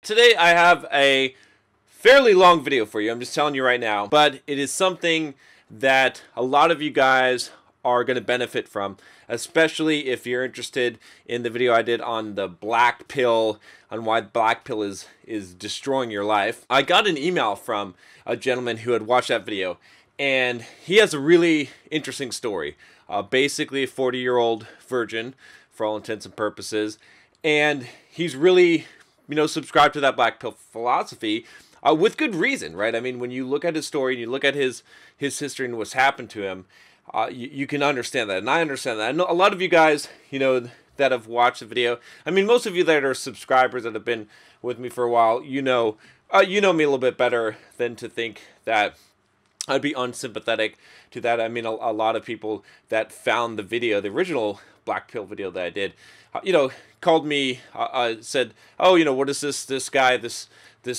Today I have a fairly long video for you. I'm just telling you right now, but it is something that a lot of you guys are going to benefit from, especially if you're interested in the video I did on the black pill, on why black pill is destroying your life. I got an email from a gentleman who had watched that video, and he has a really interesting story. Basically a 40-year-old virgin for all intents and purposes, and he's really subscribe to that black pill philosophy with good reason, right? I mean, when you look at his story and you look at his history and what's happened to him, you can understand that, and I understand that. I know a lot of you guys, that have watched the video. I mean, most of you that are subscribers that have been with me for a while, you know me a little bit better than to think that I'd be unsympathetic to that. I mean, a lot of people that found the video, the original black pill video that I did, called me, said, "Oh, what is this guy, this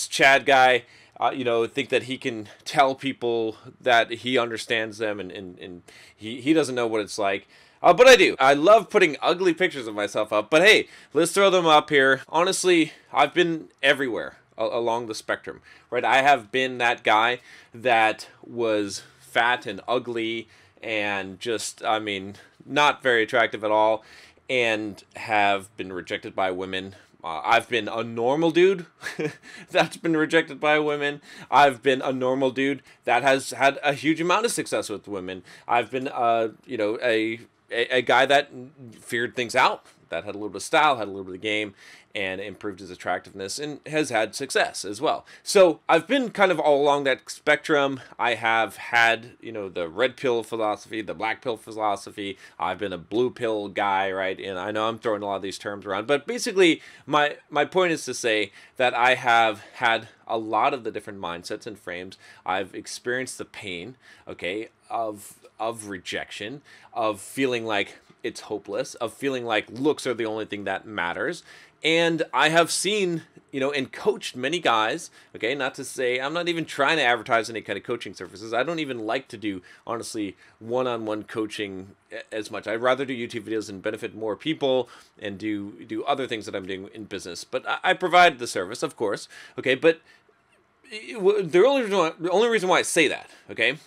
Chad guy, think that he can tell people that he understands them, and he doesn't know what it's like." But I do. I love putting ugly pictures of myself up, but hey, let's throw them up here. Honestly, I've been everywhere along the spectrum, right? I have been that guy that was fat and ugly and just, not very attractive at all, and have been rejected by women. I've been a normal dude that's been rejected by women. I've been a normal dude that has had a huge amount of success with women. I've been, a guy that figured things out, that had a little bit of style, had a little bit of game, and improved his attractiveness, and has had success as well. So I've been kind of all along that spectrum. I have had, the red pill philosophy, the black pill philosophy. I've been a blue pill guy, right? And I know I'm throwing a lot of these terms around, but basically my point is to say that I have had a lot of the different mindsets and frames. I've experienced the pain, okay, of rejection, of feeling like it's hopeless, of feeling like looks are the only thing that matters. And I have seen, and coached many guys, okay, not to say, I'm not even trying to advertise any kind of coaching services. I don't even like to do, honestly, one-on-one coaching as much. I'd rather do YouTube videos and benefit more people and do other things that I'm doing in business. But I provide the service, of course, okay, but the only reason why I say that, okay,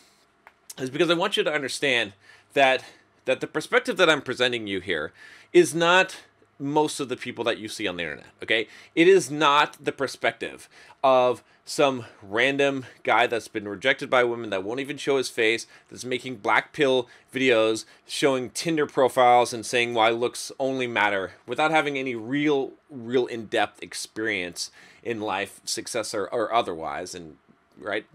is because I want you to understand that the perspective that I'm presenting you here is not most of the people that you see on the internet, okay? It is not the perspective of some random guy that's been rejected by women that won't even show his face, that's making black pill videos, showing Tinder profiles and saying why looks only matter without having any real in-depth experience in life, success or otherwise, and right?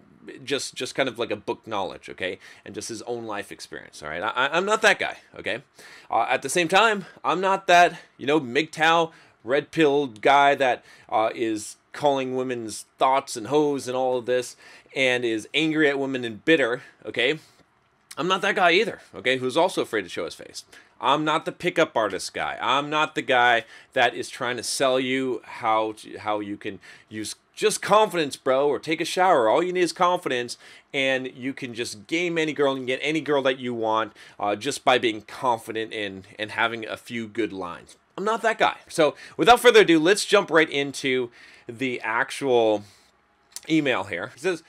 Just kind of like a book knowledge, okay? And just his own life experience, all right? I'm not that guy, okay? At the same time, I'm not that, MGTOW, red pill guy that is calling women's thoughts and hoes and all of this and is angry at women and bitter, okay? I'm not that guy either, okay? Who's also afraid to show his face. I'm not the pickup artist guy. I'm not the guy that is trying to sell you how you can use just confidence, bro, or take a shower. All you need is confidence, and you can just game any girl and get any girl that you want just by being confident and having a few good lines. I'm not that guy. So without further ado, let's jump right into the actual email here. It says,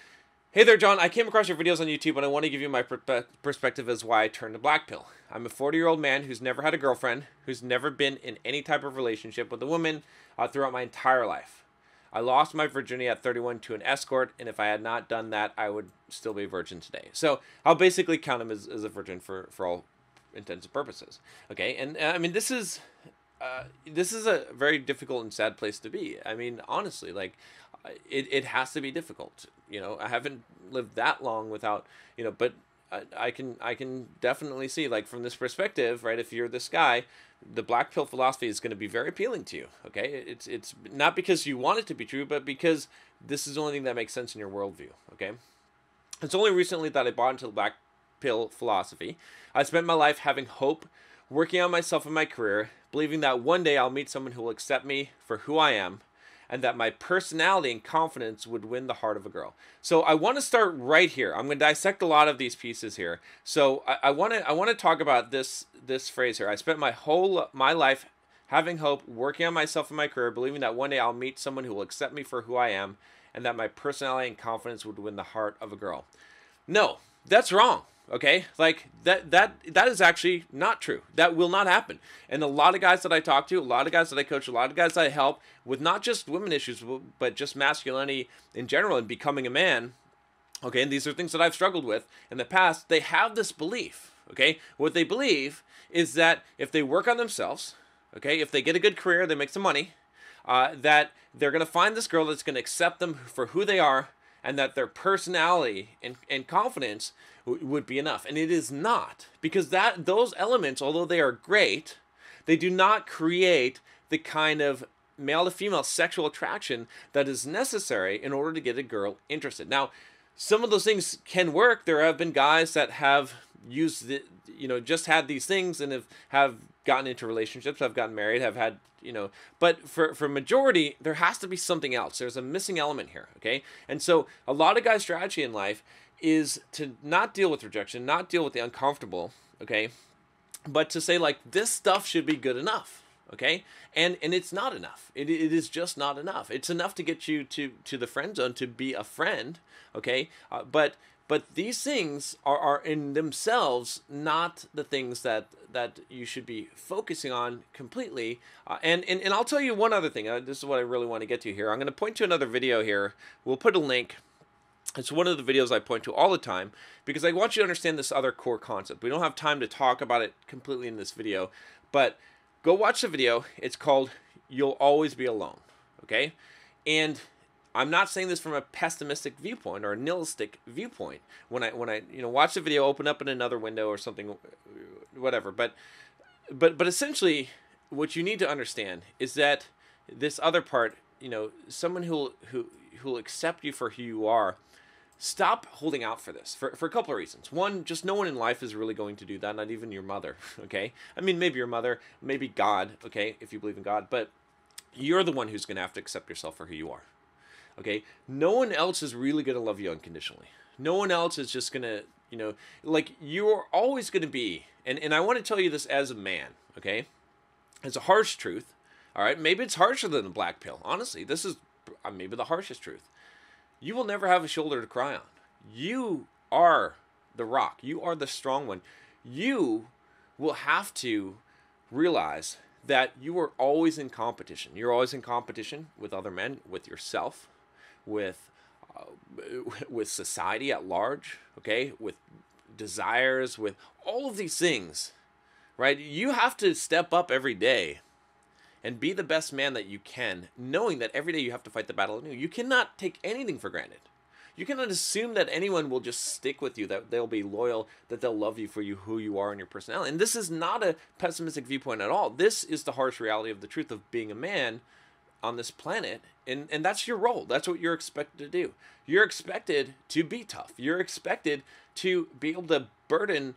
"Hey there, John. I came across your videos on YouTube, and I want to give you my perspective as why I turned to black pill. I'm a 40-year-old man who's never had a girlfriend, who's never been in any type of relationship with a woman throughout my entire life. I lost my virginity at 31 to an escort, and if I had not done that, I would still be a virgin today." So I'll basically count him as a virgin for all intents and purposes. Okay, and I mean, this is a very difficult and sad place to be. I mean, honestly, like, it has to be difficult. I haven't lived that long without, but I can definitely see, like, from this perspective, right? If you're this guy, the black pill philosophy is going to be very appealing to you. Okay, it's not because you want it to be true, but because this is the only thing that makes sense in your worldview. Okay, it's only recently that I bought into the black pill philosophy. I spent my life having hope, working on myself and my career, believing that one day I'll meet someone who will accept me for who I am, and that my personality and confidence would win the heart of a girl. So I want to start right here. I'm going to dissect a lot of these pieces here. So I want to talk about this phrase here. I spent my life having hope, working on myself and my career, believing that one day I'll meet someone who will accept me for who I am, and that my personality and confidence would win the heart of a girl. No, that's wrong. Okay, like that is actually not true. That will not happen. And a lot of guys that I talk to, a lot of guys that I coach, a lot of guys that I help with not just women issues, but just masculinity in general and becoming a man. Okay, and these are things that I've struggled with in the past. They have this belief. Okay, what they believe is that if they work on themselves, okay, if they get a good career, they make some money, that they're going to find this girl that's going to accept them for who they are, and that their personality and confidence would be enough. And it is not, because those elements, although they are great, they do not create the kind of male to female sexual attraction that is necessary in order to get a girl interested. Now, some of those things can work. There have been guys that have used the, just had these things and have gotten into relationships, have gotten married, have had, but for majority, there has to be something else. There's a missing element here, okay? And so a lot of guys' strategy in life is to not deal with rejection, not deal with the uncomfortable, okay? But to say, like, this stuff should be good enough, okay? And it's not enough. It is just not enough. It's enough to get you to the friend zone, to be a friend, okay? But these things are in themselves not the things that you should be focusing on completely. And I'll tell you one other thing. This is what I really want to get to here. I'm going to point to another video here. We'll put a link. It's one of the videos I point to all the time because I want you to understand this other core concept. We don't have time to talk about it completely in this video, but go watch the video. It's called "You'll Always Be Alone." Okay? And I'm not saying this from a pessimistic viewpoint or a nihilistic viewpoint. When I watch the video, open up in another window or something, whatever. But essentially, what you need to understand is that this other part, someone who'll accept you for who you are. Stop holding out for this for a couple of reasons. One, just no one in life is really going to do that, not even your mother, okay? I mean, maybe your mother, maybe God, okay, if you believe in God, but you're the one who's going to have to accept yourself for who you are, okay? No one else is really going to love you unconditionally. No one else is just going to, like, you're always going to be, and I want to tell you this as a man, okay? It's a harsh truth, all right? Maybe it's harsher than the black pill. Honestly, this is maybe the harshest truth. You will never have a shoulder to cry on. You are the rock. You are the strong one. You will have to realize that you are always in competition. You're always in competition with other men, with yourself, with society at large, okay? With desires, with all of these things, right? You have to step up every day and be the best man that you can, knowing that every day you have to fight the battle anew. You cannot take anything for granted. You cannot assume that anyone will just stick with you, that they'll be loyal, that they'll love you for who you are and your personality. And this is not a pessimistic viewpoint at all. This is the harsh reality of the truth of being a man on this planet. And that's your role. That's what you're expected to do. You're expected to be tough. You're expected to be able to burden,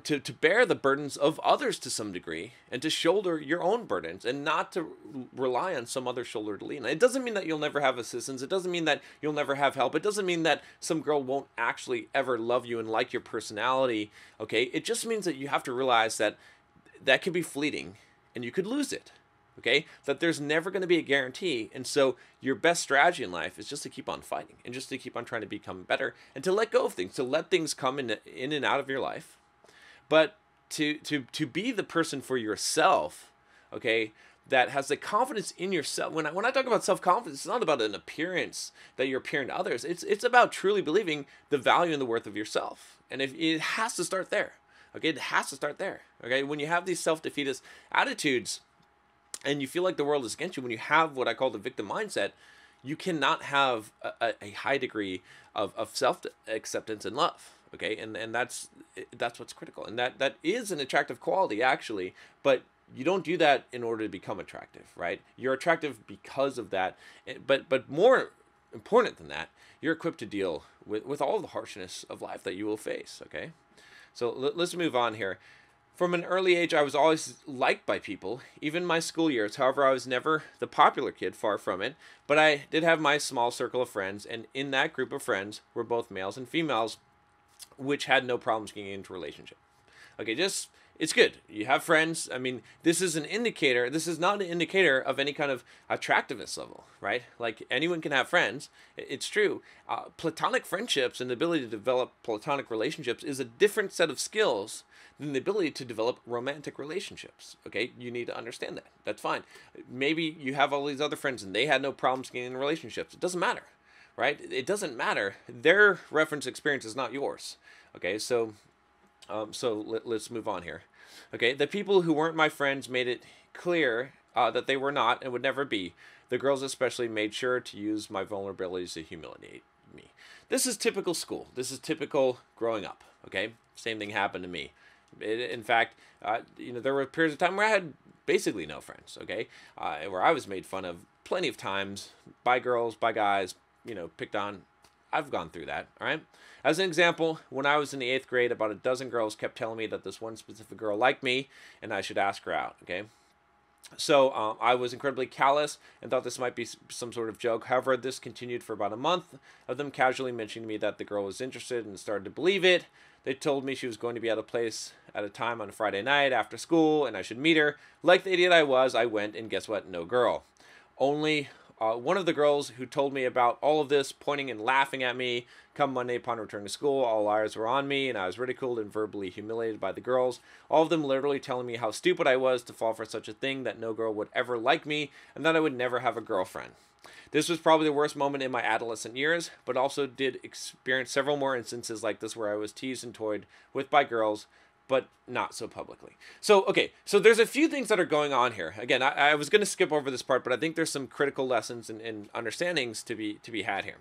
to bear the burdens of others to some degree, and to shoulder your own burdens, and not to rely on some other shoulder to lean on. It doesn't mean that you'll never have assistance. It doesn't mean that you'll never have help. It doesn't mean that some girl won't actually ever love you and like your personality, okay? It just means that you have to realize that that can be fleeting, and you could lose it. Okay, that there's never going to be a guarantee. And so your best strategy in life is just to keep on fighting and just to keep on trying to become better and to let go of things, to let things come in and out of your life. But to be the person for yourself, okay, that has the confidence in yourself. When I talk about self-confidence, it's not about an appearance that you're appearing to others. It's about truly believing the value and the worth of yourself. And if it has to start there. Okay, it has to start there. Okay, when you have these self-defeatist attitudes, and you feel like the world is against you, when you have what I call the victim mindset, you cannot have a high degree of self-acceptance and love, okay? And that's what's critical. And that is an attractive quality, actually, but you don't do that in order to become attractive, right? You're attractive because of that, but more important than that, you're equipped to deal with all the harshness of life that you will face, okay? So let's move on here. From an early age, I was always liked by people, even my school years. However, I was never the popular kid, far from it. But I did have my small circle of friends, and in that group of friends were both males and females, which had no problems getting into a relationship. Okay, just it's good. You have friends. I mean, this is an indicator. This is not an indicator of any kind of attractiveness level, right? Like anyone can have friends. It's true. Platonic friendships and the ability to develop platonic relationships is a different set of skills than the ability to develop romantic relationships. Okay, you need to understand that. That's fine. Maybe you have all these other friends and they had no problems getting in relationships. It doesn't matter, right? It doesn't matter. Their reference experience is not yours. Okay, so let's move on here. Okay, the people who weren't my friends made it clear that they were not and would never be. The girls especially made sure to use my vulnerabilities to humiliate me. This is typical school. This is typical growing up. Okay, same thing happened to me. In fact, there were periods of time where I had basically no friends. Okay, where I was made fun of plenty of times by girls, by guys. Picked on. I've gone through that. All right. As an example, when I was in the 8th grade, about a dozen girls kept telling me that this one specific girl liked me and I should ask her out. Okay. So I was incredibly callous and thought this might be some sort of joke. However, this continued for about a month of them casually mentioning to me that the girl was interested and started to believe it. They told me she was going to be at a place at a time on a Friday night after school and I should meet her. Like the idiot I was, I went and guess what? No girl. Only one of the girls who told me about all of this, pointing and laughing at me. Come Monday upon return to school, all eyes were on me, and I was ridiculed and verbally humiliated by the girls. All of them literally telling me how stupid I was to fall for such a thing, that no girl would ever like me, and that I would never have a girlfriend. This was probably the worst moment in my adolescent years, but also did experience several more instances like this where I was teased and toyed with by girls, but not so publicly. So, okay, so there's a few things that are going on here. Again, I was going to skip over this part, but I think there's some critical lessons and understandings to be had here.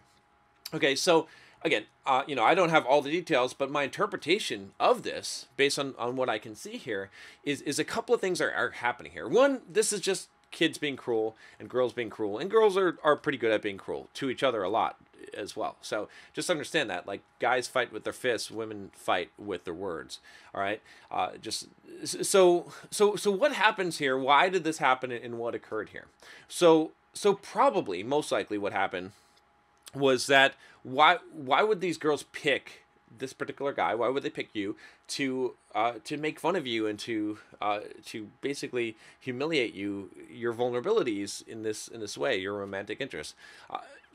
Okay, so again, I don't have all the details, but my interpretation of this, based on what I can see here, is a couple of things are happening here. One, this is just kids being cruel and girls being cruel, and girls are pretty good at being cruel to each other a lot as well. So just understand that, like, guys fight with their fists, women fight with their words. All right. So what happens here? Why did this happen and what occurred here? So probably most likely what happened was that why would these girls pick this particular guy? Why would they pick you to make fun of you and to basically humiliate you, your vulnerabilities in this way, your romantic interests?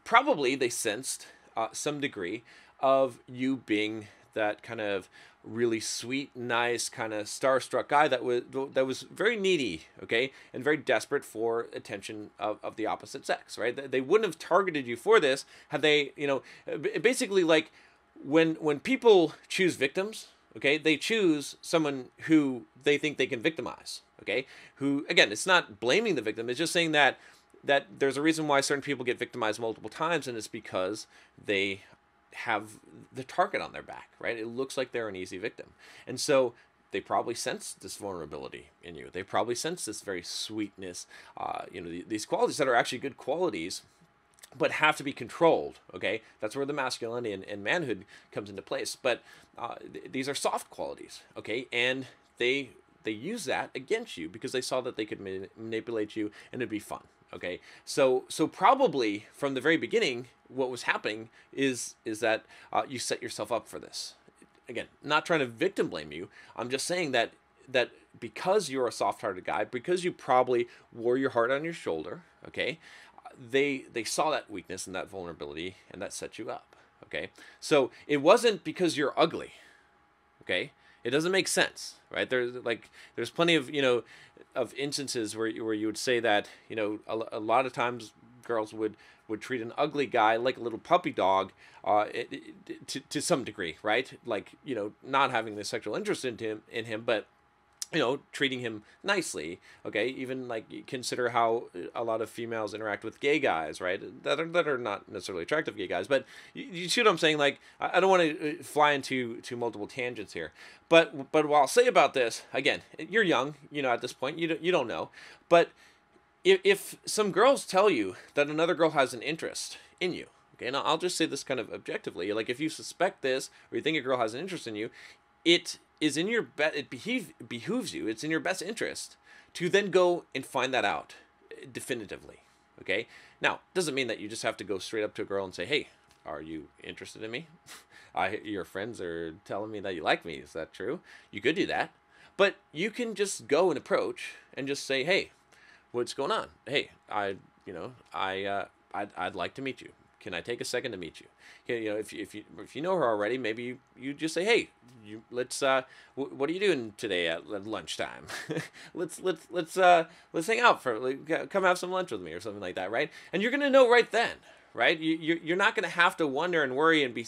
Probably they sensed some degree of you being that kind of really sweet, nice, kind of starstruck guy that was very needy, okay, and very desperate for attention of the opposite sex, right? They wouldn't have targeted you for this had they, basically, like, when people choose victims, okay, they choose someone who they think they can victimize, okay, who, again, it's not blaming the victim, it's just saying that there's a reason why certain people get victimized multiple times, and it's because they have the target on their back, right? It looks like they're an easy victim. And so they probably sense this vulnerability in you. They probably sense this very sweetness, these qualities that are actually good qualities, but have to be controlled, okay? That's where the masculinity and manhood comes into place. But these are soft qualities, okay? And they use that against you because they saw that they could manipulate you and it'd be fun. Okay, so probably from the very beginning, what was happening is that you set yourself up for this. Again, not trying to victim blame you. I'm just saying that because you're a soft-hearted guy, because you probably wore your heart on your shoulder, okay, they saw that weakness and that vulnerability, and that set you up. Okay, so it wasn't because you're ugly. Okay. It doesn't make sense, right? There's plenty of of instances where you would say that a lot of times girls would treat an ugly guy like a little puppy dog, to some degree, right? Like not having the sexual interest in him, but treating him nicely. Okay, even like consider how a lot of females interact with gay guys, right? That are not necessarily attractive gay guys, but you see what I'm saying? Like, I don't want to fly into multiple tangents here, but what I'll say about this, again, you're young, at this point, you don't know, but if some girls tell you that another girl has an interest in you, okay, now I'll just say this kind of objectively, like if you suspect this or you think a girl has an interest in you, it is in your it behooves you. It's in your best interest to then go and find that out definitively. Okay. Now, doesn't mean that you just have to go straight up to a girl and say, "Hey, are you interested in me? Your friends are telling me that you like me. Is that true?" You could do that, But you can just go and approach and just say, hey, what's going on? Hey, I'd like to meet you. Can I take a second to meet you? If you know her already, maybe you just say, hey, let's what are you doing today at lunchtime? let's hang out come have some lunch with me or something like that, right? And you're gonna know right then. Right? You're not going to have to wonder and worry and be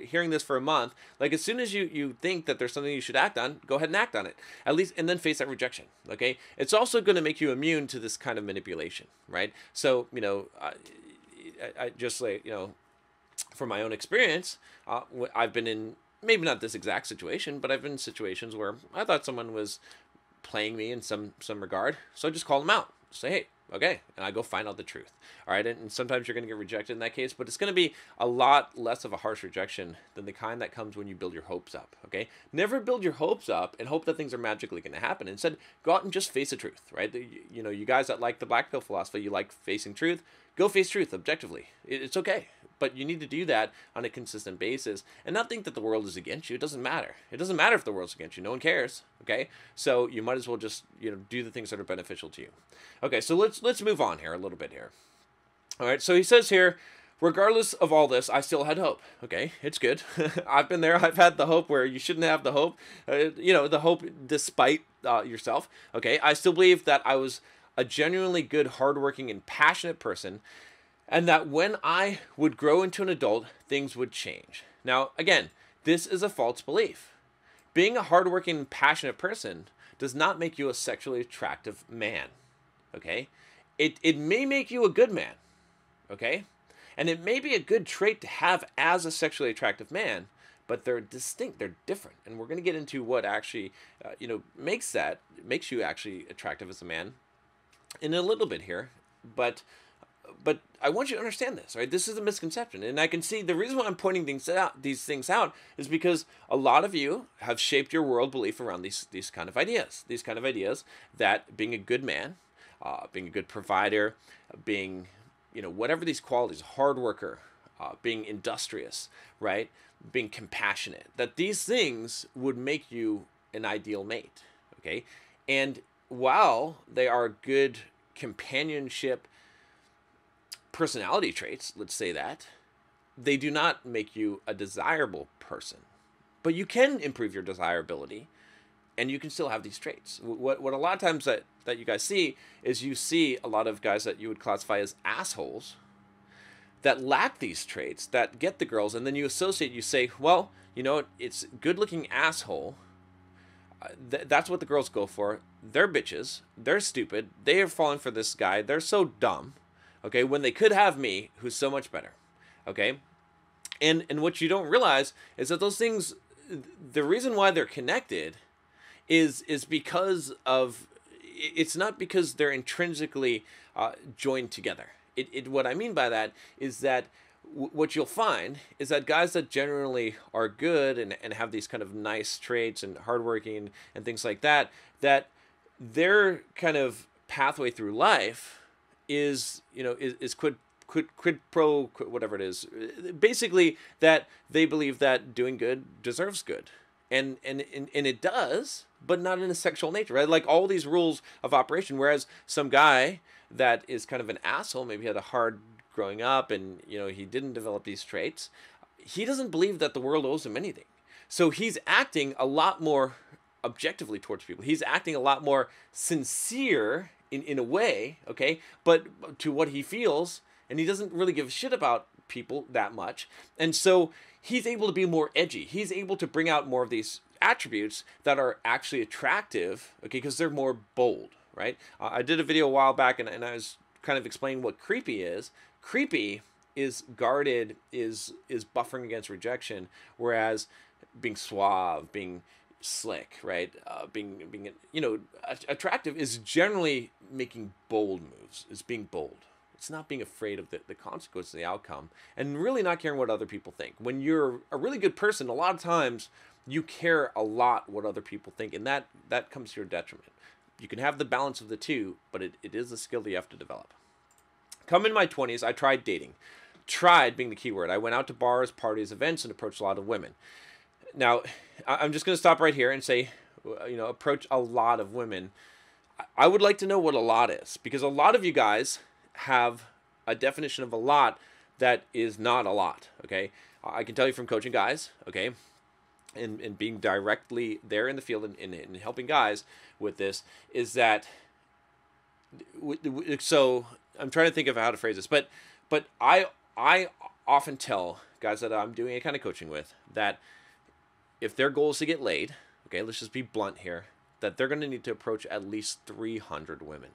hearing this for a month. Like, as soon as you think that there's something you should act on, go ahead and act on it. At least, and then face that rejection. Okay? It's also going to make you immune to this kind of manipulation. Right? So, I just like, from my own experience, I've been in, maybe not this exact situation, but I've been in situations where I thought someone was playing me in some regard. So I just called them out. Say, hey, okay, and I go find out the truth. All right, and sometimes you're going to get rejected in that case, but it's going to be a lot less of a harsh rejection than the kind that comes when you build your hopes up. Okay, never build your hopes up and hope that things are magically going to happen. Instead, go out and just face the truth. Right? You guys that like the black pill philosophy, you like facing truth. Go face truth objectively. It's okay. But you need to do that on a consistent basis and not think that the world is against you. It doesn't matter. It doesn't matter if the world's against you. No one cares. Okay? So you might as well just, do the things that are beneficial to you. Okay, so let's move on here a little bit here. All right, so he says here, regardless of all this, I still had hope. Okay, it's good. I've been there. I've had the hope where you shouldn't have the hope. The hope despite yourself. Okay, I still believe that I was a genuinely good, hardworking, and passionate person, and that when I would grow into an adult, things would change. Now, again, this is a false belief. Being a hardworking, passionate person does not make you a sexually attractive man. Okay? It may make you a good man. Okay? And it may be a good trait to have as a sexually attractive man, but they're distinct, they're different. And we're going to get into what actually, makes you actually attractive as a man in a little bit here. But I want you to understand this, right? This is a misconception. And I can see the reason why I'm pointing these things out is because a lot of you have shaped your world belief around these kind of ideas. These kind of ideas that being a good man, being a good provider, being, whatever these qualities, hard worker, being industrious, right? Being compassionate, that these things would make you an ideal mate, okay? And while they are good companionship personality traits, let's say that, they do not make you a desirable person. But you can improve your desirability, and you can still have these traits. What a lot of times that you guys see is you see a lot of guys that you would classify as assholes that lack these traits, that get the girls, and then you say, well, it's good-looking asshole. That's what the girls go for. They're bitches. They're stupid. They are falling for this guy. They're so dumb. Okay, when they could have me, who's so much better. Okay, and what you don't realize is that those things, the reason why they're connected is because of, it's not because they're intrinsically joined together. What I mean by that is that what you'll find is that guys that generally are good and have these kind of nice traits and hardworking and things like that, that their kind of pathway through life is quid pro, whatever it is. Basically, that they believe that doing good deserves good. And it does, but not in a sexual nature, right? Like all these rules of operation, whereas some guy that is kind of an asshole, maybe had a hard growing up and, he didn't develop these traits, he doesn't believe that the world owes him anything. So he's acting a lot more objectively towards people. He's acting a lot more sincere in a way, okay, but to what he feels, and he doesn't really give a shit about people that much. And so he's able to be more edgy. He's able to bring out more of these attributes that are actually attractive, okay, because they're more bold, right? I did a video a while back, and I was kind of explaining what creepy is. Creepy is guarded, is buffering against rejection, whereas being suave, being slick, right? Being attractive is generally making bold moves, is being bold. It's not being afraid of the consequence of the outcome and really not caring what other people think. When you're a really good person, a lot of times you care a lot what other people think, and that comes to your detriment. You can have the balance of the two, but it is a skill that you have to develop. Come in my 20s, I tried dating. Tried being the key word. I went out to bars, parties, events, and approached a lot of women. Now, I'm just going to stop right here and say, approach a lot of women, I would like to know what a lot is, because a lot of you guys have a definition of a lot that is not a lot. Okay, I can tell you from coaching guys, okay, and being directly there in the field and helping guys with this, is that so I'm trying to think of how to phrase this, but I often tell guys that I'm doing a kind of coaching with that if their goal is to get laid, okay, let's just be blunt here, that they're going to need to approach at least 300 women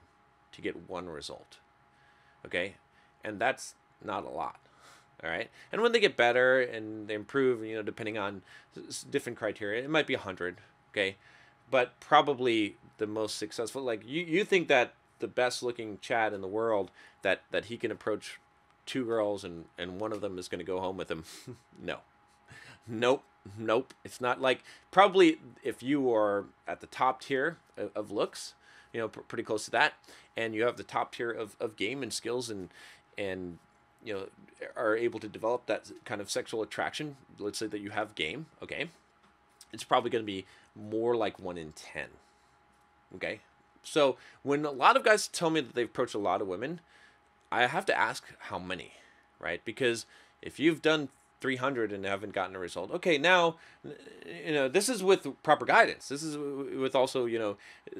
to get one result. Okay, and that's not a lot. All right, and when they get better and they improve, depending on different criteria, it might be 100. Okay, but probably the most successful, like you think that the best looking Chad in the world, that he can approach 2 girls and one of them is going to go home with him. No, nope. It's not like, probably if you are at the top tier of looks, pretty close to that, and you have the top tier of game and skills and are able to develop that kind of sexual attraction, let's say that you have game, okay, it's probably going to be more like 1 in 10. Okay, so when a lot of guys tell me that they've approached a lot of women, I have to ask how many, right? Because if you've done 300 and haven't gotten a result, okay, now, this is with proper guidance. This is with also,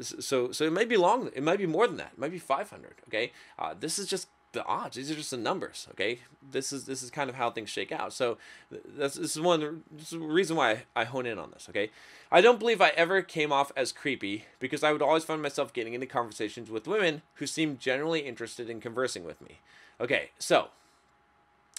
so it might be long. It might be more than that. It might be 500. Okay, this is just the odds. These are just the numbers. Okay, this is kind of how things shake out. So this is the reason why I hone in on this. Okay, I don't believe I ever came off as creepy, because I would always find myself getting into conversations with women who seemed generally interested in conversing with me. Okay, so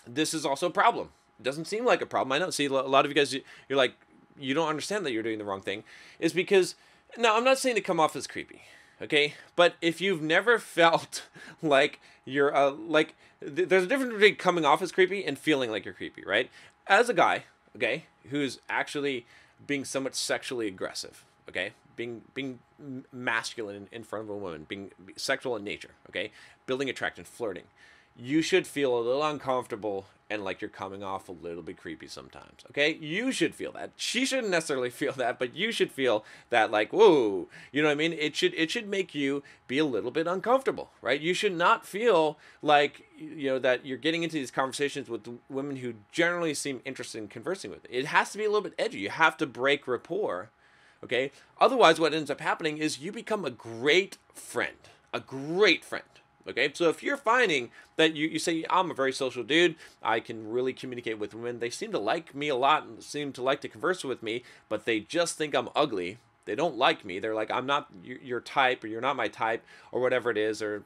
this is also a problem. It doesn't seem like a problem. I don't see a lot of you guys, you're like, you don't understand that you're doing the wrong thing. Is because, now I'm not saying to come off as creepy, okay? But if you've never felt like you're, there's a difference between coming off as creepy and feeling like you're creepy, right? As a guy, okay, who's actually being somewhat sexually aggressive, okay? Being masculine in front of a woman, being sexual in nature, okay? Building attraction, flirting. You should feel a little uncomfortable and like you're coming off a little bit creepy sometimes, okay? You should feel that. She shouldn't necessarily feel that, but you should feel that, like, whoa, you know what I mean? It should make you be a little bit uncomfortable, right? You should not feel like, that you're getting into these conversations with women who generally seem interested in conversing with. It has to be a little bit edgy. You have to break rapport, okay? Otherwise, what ends up happening is you become a great friend. Okay, so if you're finding that you say, I'm a very social dude, I can really communicate with women, they seem to like me a lot and seem to like to converse with me, but they just think I'm ugly, they don't like me, they're like, I'm not your type, or you're not my type, or whatever it is, or,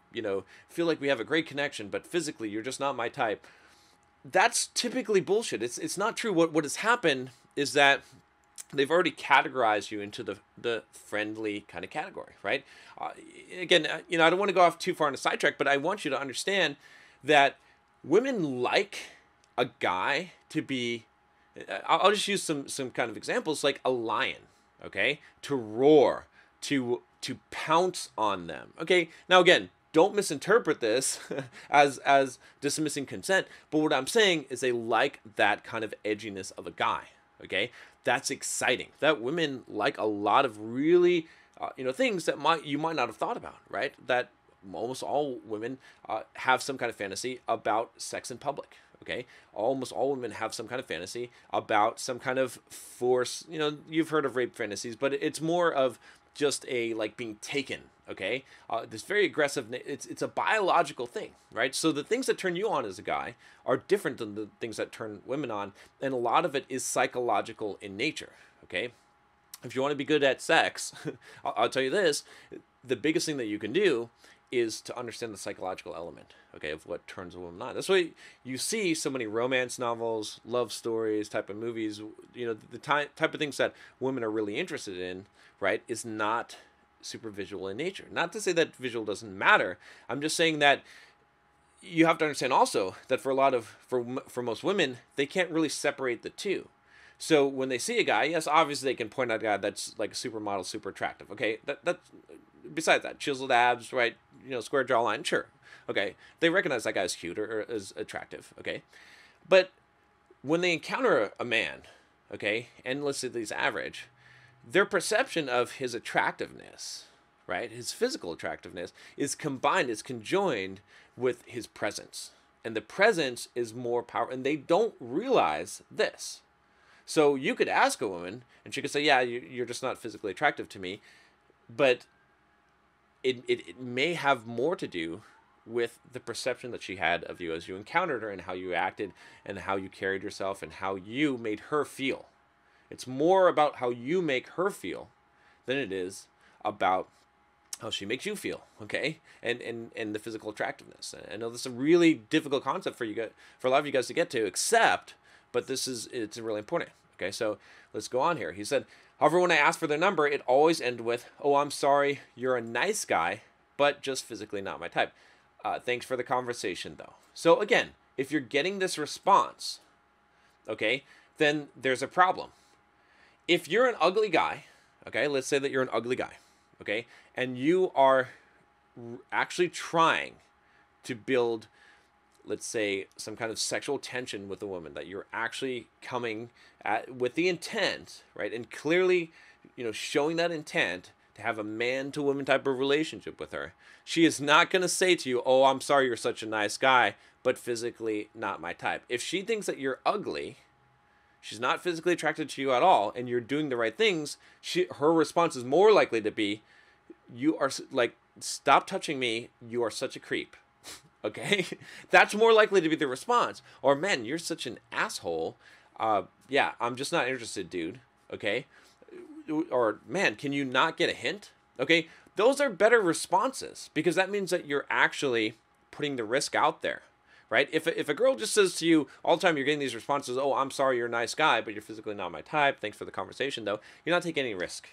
feel like we have a great connection, but physically you're just not my type. That's typically bullshit. It's not true. What has happened is that they've already categorized you into the friendly kind of category, right? Again, I don't want to go off too far on a sidetrack, but I want you to understand that women like a guy to be, I'll just use some kind of examples, like a lion, okay? To roar, to pounce on them, okay? Now, again, don't misinterpret this as dismissing consent, but what I'm saying is they like that kind of edginess of a guy, okay? That's exciting. That women like a lot of really, things that you might not have thought about, right? That almost all women have some kind of fantasy about sex in public, okay? Almost all women have some kind of fantasy about some kind of force. You've heard of rape fantasies, but it's more of just like being taken, okay? This very aggressive, it's a biological thing, right? So the things that turn you on as a guy are different than the things that turn women on, and a lot of it is psychological in nature, okay? If you want to be good at sex, I'll tell you this, the biggest thing that you can do is to understand the psychological element, okay, of what turns a woman on. That's why you see so many romance novels, love stories, type of movies, the type of things that women are really interested in, right, is not super visual in nature. Not to say that visual doesn't matter. I'm just saying that you have to understand also that for most women, they can't really separate the two. So when they see a guy, yes, obviously they can point out a guy that's like a supermodel, super attractive. Okay, that's besides that, chiseled abs, right? Square jawline, sure. Okay, they recognize that guy as cute or as attractive. Okay, but when they encounter a man, okay, and let's say he's average, their perception of his attractiveness, right, his physical attractiveness, is combined, is conjoined with his presence. And the presence is more powerful, and they don't realize this. So you could ask a woman, and she could say, yeah, you're just not physically attractive to me. But it may have more to do with the perception that she had of you as you encountered her, and how you acted, and how you carried yourself, and how you made her feel. It's more about how you make her feel than it is about how she makes you feel, okay? And the physical attractiveness. I know this is a really difficult concept for a lot of you guys to get to, but it's really important. Okay, so let's go on here. He said, however, when I ask for their number, it always ends with, oh, I'm sorry, you're a nice guy, but just physically not my type. Thanks for the conversation, though. So again, if you're getting this response, okay, then there's a problem. If you're an ugly guy, okay, let's say that you're an ugly guy, okay, and you are actually trying to build, let's say, some kind of sexual tension with a woman, that you're actually coming at with the intent, right, and clearly, showing that intent to have a man-to-woman type of relationship with her, she is not going to say to you, oh, I'm sorry, you're such a nice guy, but physically not my type. If she thinks that you're ugly, she's not physically attracted to you at all, and you're doing the right things, her response is more likely to be, you are, like, stop touching me, you are such a creep. Okay? That's more likely to be the response. Or, man, you're such an asshole. Yeah, I'm just not interested, dude. Okay? Or, man, can you not get a hint? Okay? Those are better responses, because that means that you're actually putting the risk out there. Right? If a girl just says to you all the time, you're getting these responses, oh, I'm sorry, you're a nice guy, but you're physically not my type, thanks for the conversation, though, you're not taking any risk.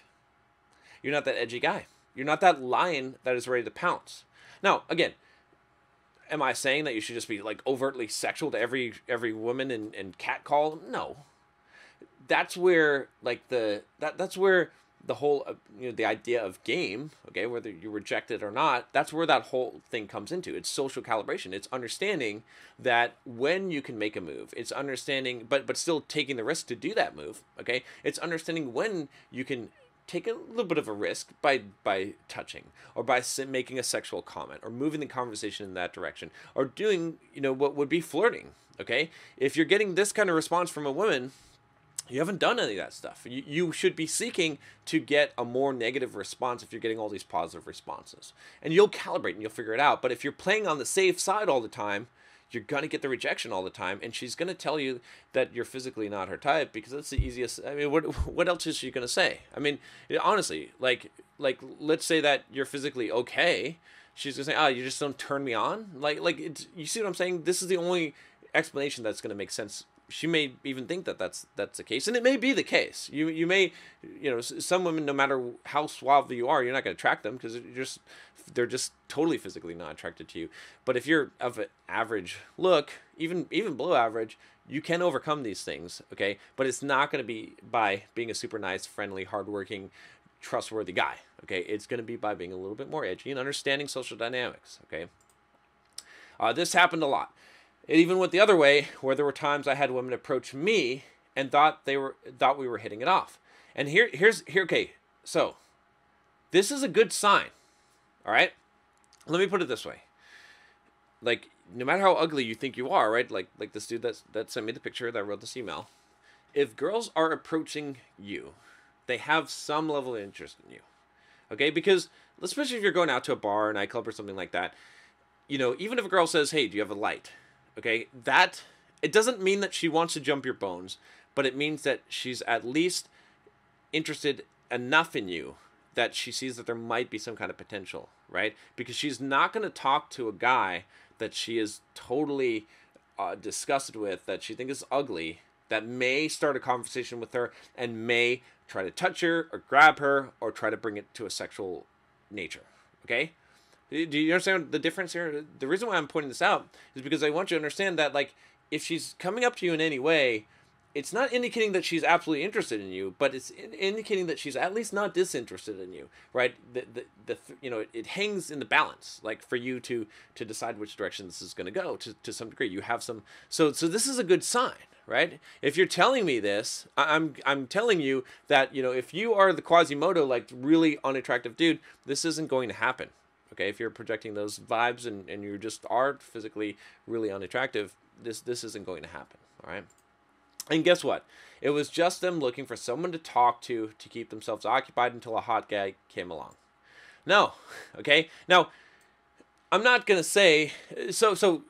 You're not that edgy guy. You're not that lion that is ready to pounce. Now, again, am I saying that you should just be, like, overtly sexual to every woman and catcall? No. That's where, like, that's where the whole, the idea of game, okay, whether you reject it or not, that's where that whole thing comes into. It's social calibration. It's understanding that when you can make a move. It's understanding, but still taking the risk to do that move, okay? It's understanding when you can take a little bit of a risk by touching, or by making a sexual comment, or moving the conversation in that direction, or doing, what would be flirting, okay? If you're getting this kind of response from a woman, you haven't done any of that stuff. You should be seeking to get a more negative response if you're getting all these positive responses. And you'll calibrate and you'll figure it out. But if you're playing on the safe side all the time, you're going to get the rejection all the time. And she's going to tell you that you're physically not her type, because that's the easiest. I mean, what else is she going to say? I mean, honestly, like let's say that you're physically okay. She's going to say, oh, you just don't turn me on? You see what I'm saying? This is the only explanation that's going to make sense. She may even think that that's the case, and it may be the case. You may, some women, no matter how suave you are, you're not going to attract them, because they're just totally physically not attracted to you. But if you're of an average look, even below average, you can overcome these things, okay? But it's not going to be by being a super nice, friendly, hardworking, trustworthy guy, okay? It's going to be by being a little bit more edgy and understanding social dynamics, okay? This happened a lot. It even went the other way, where there were times I had women approach me and thought we were hitting it off. And here's okay. So this is a good sign. All right? Let me put it this way. Like, no matter how ugly you think you are, right? Like this dude that sent me the picture that wrote this email. If girls are approaching you, they have some level of interest in you. Okay? Because especially if you're going out to a bar, a nightclub, or something like that, even if a girl says, hey, do you have a light? Okay, it doesn't mean that she wants to jump your bones, but it means that she's at least interested enough in you that she sees that there might be some kind of potential, right? Because she's not going to talk to a guy that she is totally disgusted with, that she thinks is ugly, that may start a conversation with her and may try to touch her or grab her or try to bring it to a sexual nature, okay? Do you understand the difference here? The reason why I'm pointing this out is because I want you to understand that, like, if she's coming up to you in any way, it's not indicating that she's absolutely interested in you, but it's indicating that she's at least not disinterested in you, right? It hangs in the balance, like, for you to decide which direction this is going to go to some degree. You have some, so this is a good sign, right? If you're telling me this, I'm telling you that, if you are the Quasimodo, like really unattractive dude, this isn't going to happen. Okay, if you're projecting those vibes and you just are physically really unattractive, this isn't going to happen. All right. And guess what? It was just them looking for someone to talk to keep themselves occupied until a hot guy came along. No. Okay. Now, I'm not gonna say so.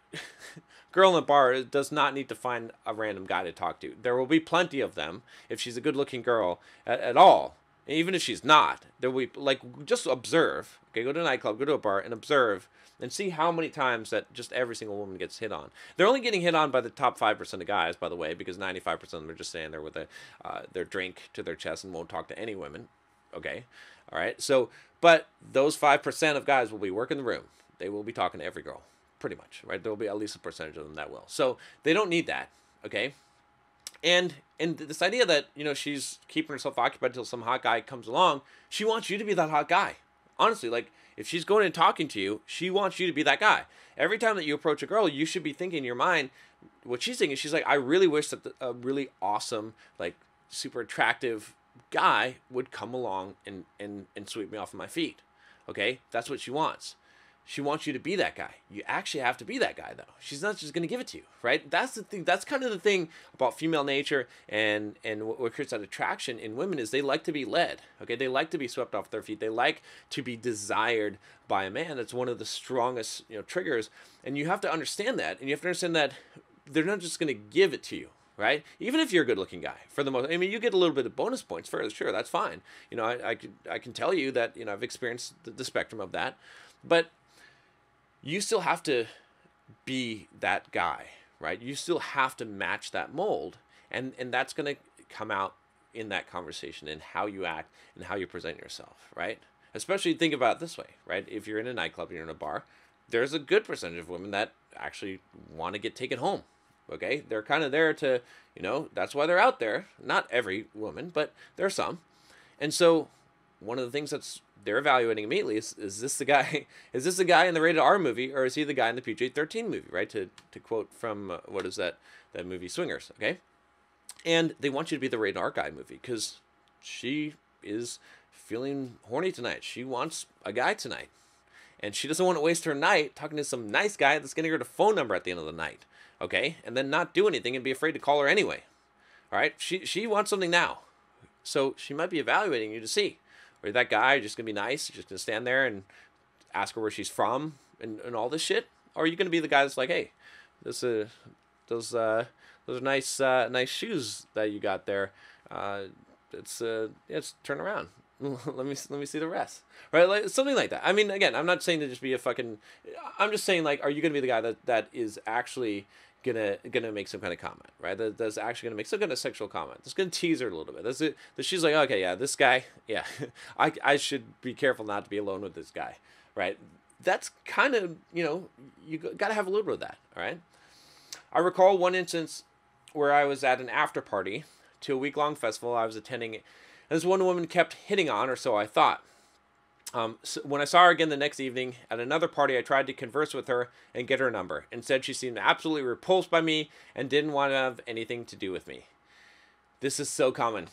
Girl in the bar does not need to find a random guy to talk to. There will be plenty of them if she's a good-looking girl at all. Even if she's not, there will be, like, just observe. Okay, go to a nightclub, go to a bar, and observe, and see how many times that just every single woman gets hit on. They're only getting hit on by the top 5% of guys, by the way, because 95% of them are just standing there with their drink to their chest and won't talk to any women. Okay, all right. So, but those 5% of guys will be working the room. They will be talking to every girl, pretty much, right? There will be at least a percentage of them that will. So they don't need that. Okay. And this idea that, she's keeping herself occupied until some hot guy comes along, she wants you to be that hot guy. Honestly, like, if she's going and talking to you, she wants you to be that guy. Every time that you approach a girl, you should be thinking in your mind, what she's thinking, she's like, I really wish that a really awesome, like, super attractive guy would come along and sweep me off of my feet. Okay? That's what she wants. She wants you to be that guy. You actually have to be that guy, though. She's not just going to give it to you, right? That's the thing. That's kind of the thing about female nature and what creates that attraction in women is they like to be led, okay? They like to be swept off their feet. They like to be desired by a man. That's one of the strongest, triggers. And you have to understand that. And you have to understand that they're not just going to give it to you, right? Even if you're a good-looking guy, for the most, I mean, you get a little bit of bonus points for it. Sure, that's fine. I can tell you that, I've experienced the spectrum of that. But you still have to be that guy, right? You still have to match that mold. And that's going to come out in that conversation and how you act and how you present yourself, right? Especially think about it this way, right? If you're in a nightclub, you're in a bar, there's a good percentage of women that actually want to get taken home, okay? They're kind of there to, that's why they're out there. Not every woman, but there are some. And so one of the things they're evaluating immediately is this the guy? Is this the guy in the rated R movie, or is he the guy in the PG-13 movie? Right? To quote from what is that movie Swingers? Okay, and they want you to be the rated R guy movie because she is feeling horny tonight. She wants a guy tonight, and she doesn't want to waste her night talking to some nice guy that's going to get her phone number at the end of the night. Okay, and then not do anything and be afraid to call her anyway. All right, she wants something now, so she might be evaluating you to see. Or that guy just going to be nice, just going to stand there and ask her where she's from and all this shit? Or are you going to be the guy that's like, hey, those are nice shoes that you got there. Let's turn around. let me see the rest. Right? Like something like that. I mean, again, I'm not saying to just be I'm just saying, like, are you going to be the guy that is actually gonna make some kind of comment, right? That's actually gonna make some kind of sexual comment. That's gonna tease her a little bit. That's it. That she's like, okay, yeah, this guy, yeah, I should be careful not to be alone with this guy, right? That's kind of, you gotta have a little bit of that, all right? I recall one instance where I was at an after party to a week-long festival I was attending, and this one woman kept hitting on, or so I thought. So when I saw her again the next evening at another party, I tried to converse with her and get her number. Instead, she seemed absolutely repulsed by me and didn't want to have anything to do with me. This is so common.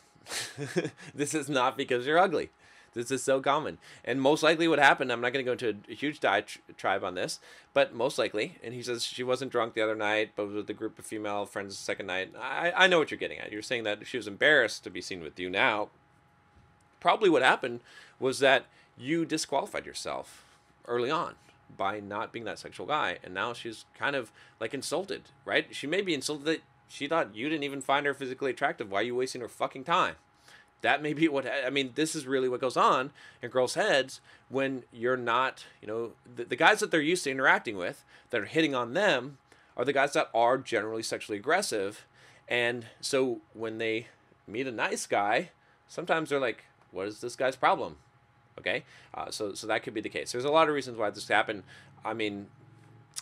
This is not because you're ugly. This is so common. And most likely what happened, I'm not going to go into a huge diatribe on this, but most likely, and he says she wasn't drunk the other night, but was with a group of female friends the second night. I know what you're getting at. You're saying that she was embarrassed to be seen with you now. Probably what happened was that you disqualified yourself early on by not being that sexual guy, and now she's kind of like insulted, right? She may be insulted that she thought you didn't even find her physically attractive. Why are you wasting her fucking time? That may be this is really what goes on in girls' heads when you're not, the guys that they're used to interacting with that are hitting on them are the guys that are generally sexually aggressive. And so when they meet a nice guy, sometimes they're like, what is this guy's problem? Okay, so that could be the case. There's a lot of reasons why this happened. I mean,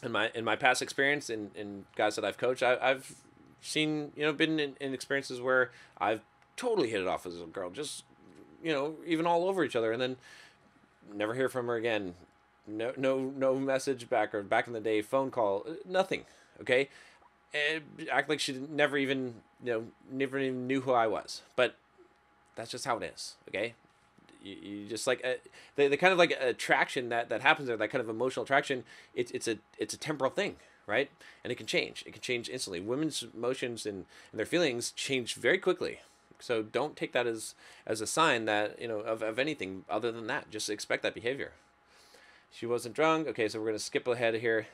in my past experience, in guys that I've coached, I've seen, been in experiences where I've totally hit it off with a girl, just, even all over each other, and then never hear from her again. No message back, or back in the day, phone call, nothing. Okay, act like she never even, never even knew who I was. But that's just how it is, okay? You just like the kind of like attraction that happens there, that kind of emotional attraction. It's a temporal thing, right? And it can change. It can change instantly. Women's emotions and their feelings change very quickly. So don't take that as a sign that, of anything other than that. Just expect that behavior. She wasn't drunk. Okay, so we're gonna skip ahead here.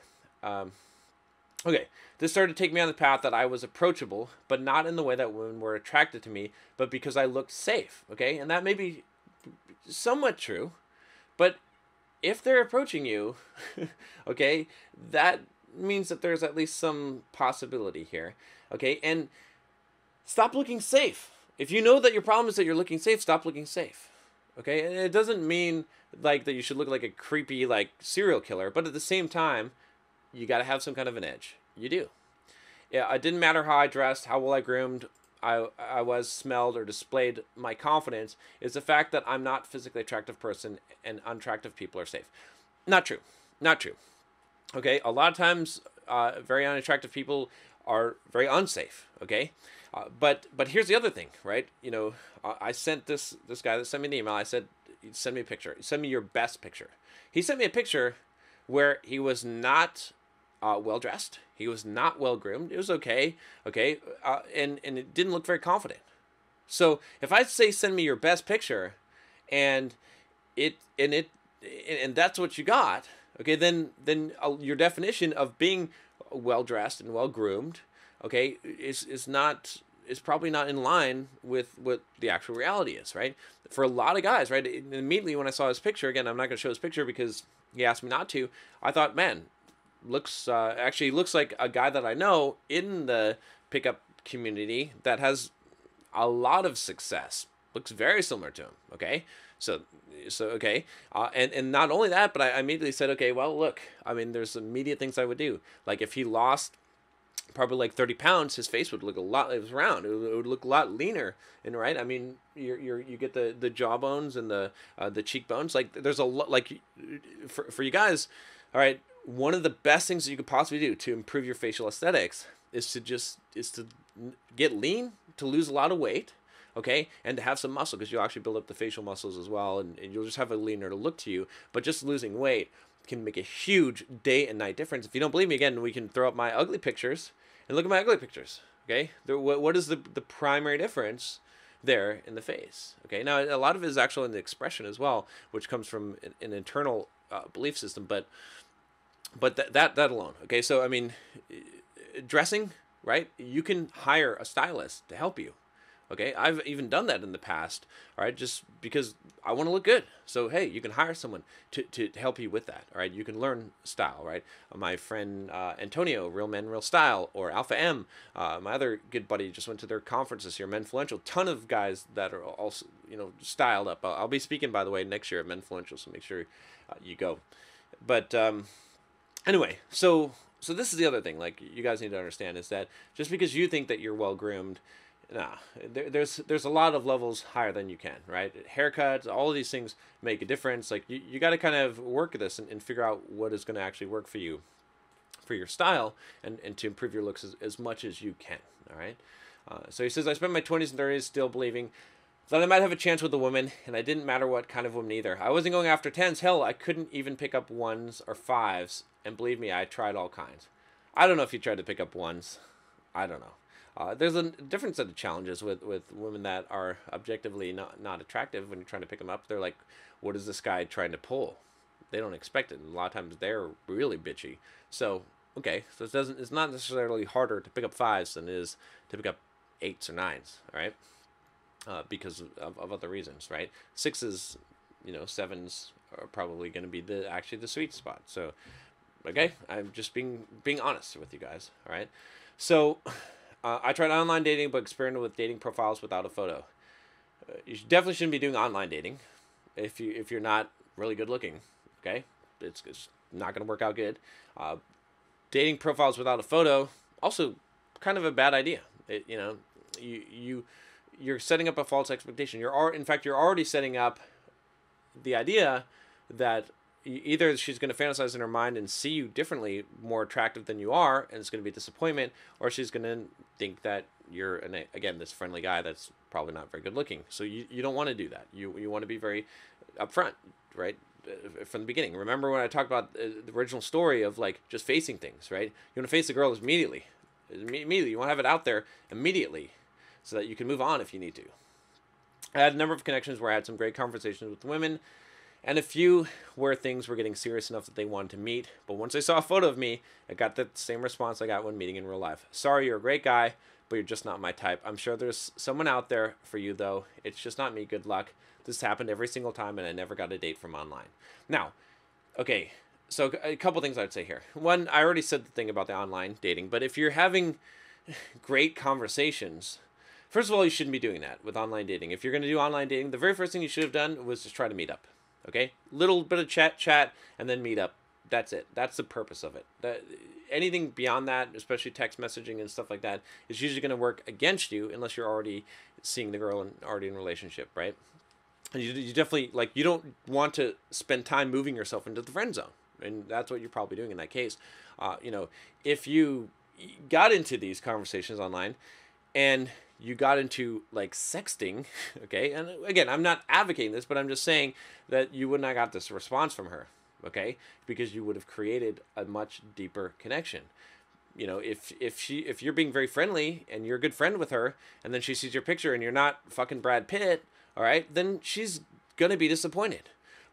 Okay, this started to take me on the path that I was approachable, but not in the way that women were attracted to me, but because I looked safe. Okay, and that may be somewhat true, but if they're approaching you, okay, that means that there's at least some possibility here. Okay, and stop looking safe. If you know that your problem is that you're looking safe, stop looking safe. Okay, and it doesn't mean like that you should look like a creepy like serial killer, but at the same time, you got to have some kind of an edge. You do. Yeah, it didn't matter how I dressed, how well I groomed, I was, smelled, or displayed my confidence. Is the fact that I'm not a physically attractive person and unattractive people are safe. Not true. Not true. Okay, a lot of times, very unattractive people are very unsafe. Okay, but here's the other thing, right? I sent this guy that sent me the email. I said, send me a picture. Send me your best picture. He sent me a picture where he was not well dressed. He was not well groomed. It was okay, and it didn't look very confident. So if I say send me your best picture, and that's what you got, okay, then your definition of being well dressed and well groomed, okay, is probably not in line with what the actual reality is, right? For a lot of guys, right? Immediately when I saw his picture, again, I'm not going to show his picture because he asked me not to. I thought, man, actually looks like a guy that I know in the pickup community that has a lot of success. Looks very similar to him. Okay, so okay, and not only that, but I immediately said, okay, well, look, I mean, there's immediate things I would do. Like if he lost probably like 30 pounds, his face would look a lot. It was round. It would look a lot leaner. And right, I mean, you get the jawbones and the cheekbones. Like there's a lot. Like for you guys, all right. One of the best things that you could possibly do to improve your facial aesthetics is to get lean, to lose a lot of weight, okay, and to have some muscle, because you'll actually build up the facial muscles as well, and you'll just have a leaner look to you. But just losing weight can make a huge day and night difference. If you don't believe me, again, we can throw up my ugly pictures and look at my ugly pictures. Okay, what is the primary difference there in the face? Okay, now a lot of it is actually in the expression as well, which comes from an internal belief system, but that alone. Okay, so I mean, dressing, right? You can hire a stylist to help you. Okay, I've even done that in the past. All right, just because I want to look good. So hey, you can hire someone to help you with that. All right, you can learn style. Right, my friend Antonio, Real Men Real Style, or Alpha M, my other good buddy, just went to their conferences here, Menfluential. Ton of guys that are also styled up. I'll be speaking, by the way, next year at Menfluential, so make sure you go. But anyway, so this is the other thing, like, you guys need to understand, is that just because you think that you're well groomed, nah, there's a lot of levels higher than you can, right? Haircuts, all of these things make a difference. Like, you got to kind of work at this and figure out what is going to actually work for you, for your style, and to improve your looks as much as you can, all right? So he says, I spent my 20s and 30s still believing that I might have a chance with a woman, and I didn't matter what kind of woman either. I wasn't going after 10s. Hell, I couldn't even pick up 1s or 5s. And believe me, I tried all kinds. I don't know if you tried to pick up 1s. I don't know. There's a different set of challenges with women that are objectively not attractive when you're trying to pick them up. They're like, what is this guy trying to pull? They don't expect it. And a lot of times they're really bitchy. So, okay, so it's not necessarily harder to pick up 5s than it is to pick up 8s or 9s, all right? Because of other reasons, right? 6s, 7s are probably going to be actually the sweet spot. So, okay, I'm just being honest with you guys, all right? So, I tried online dating, but experimented with dating profiles without a photo. You definitely shouldn't be doing online dating if you're not really good looking, okay? It's not going to work out good. Dating profiles without a photo, also kind of a bad idea. You're setting up a false expectation. In fact, you're already setting up the idea that either she's going to fantasize in her mind and see you differently, more attractive than you are, and it's going to be a disappointment, or she's going to think that you're, again, this friendly guy that's probably not very good looking. So you don't want to do that. You want to be very upfront, right? From the beginning. Remember when I talked about the original story of like just facing things, right? You want to face the girl immediately. Immediately. You want to have it out there immediately so that you can move on if you need to. I had a number of connections where I had some great conversations with women, and a few where things were getting serious enough that they wanted to meet. But once they saw a photo of me, I got the same response I got when meeting in real life. Sorry, you're a great guy, but you're just not my type. I'm sure there's someone out there for you, though. It's just not me. Good luck. This happened every single time, and I never got a date from online. Now, okay, so a couple things I'd say here. One, I already said the thing about the online dating, but if you're having great conversations, first of all, you shouldn't be doing that with online dating. If you're going to do online dating, the very first thing you should have done was just try to meet up, okay? Little bit of chat, and then meet up. That's it. That's the purpose of it. Anything beyond that, especially text messaging and stuff like that, is usually going to work against you unless you're already seeing the girl and already in a relationship, right? And you definitely, like, you don't want to spend time moving yourself into the friend zone. And that's what you're probably doing in that case. You know, if you got into these conversations online and you got into, like, sexting, okay? And again, I'm not advocating this, but I'm just saying that you would not got this response from her, okay? Because you would have created a much deeper connection. You know, if you're being very friendly and you're a good friend with her, and then she sees your picture and you're not fucking Brad Pitt, all right, then she's going to be disappointed.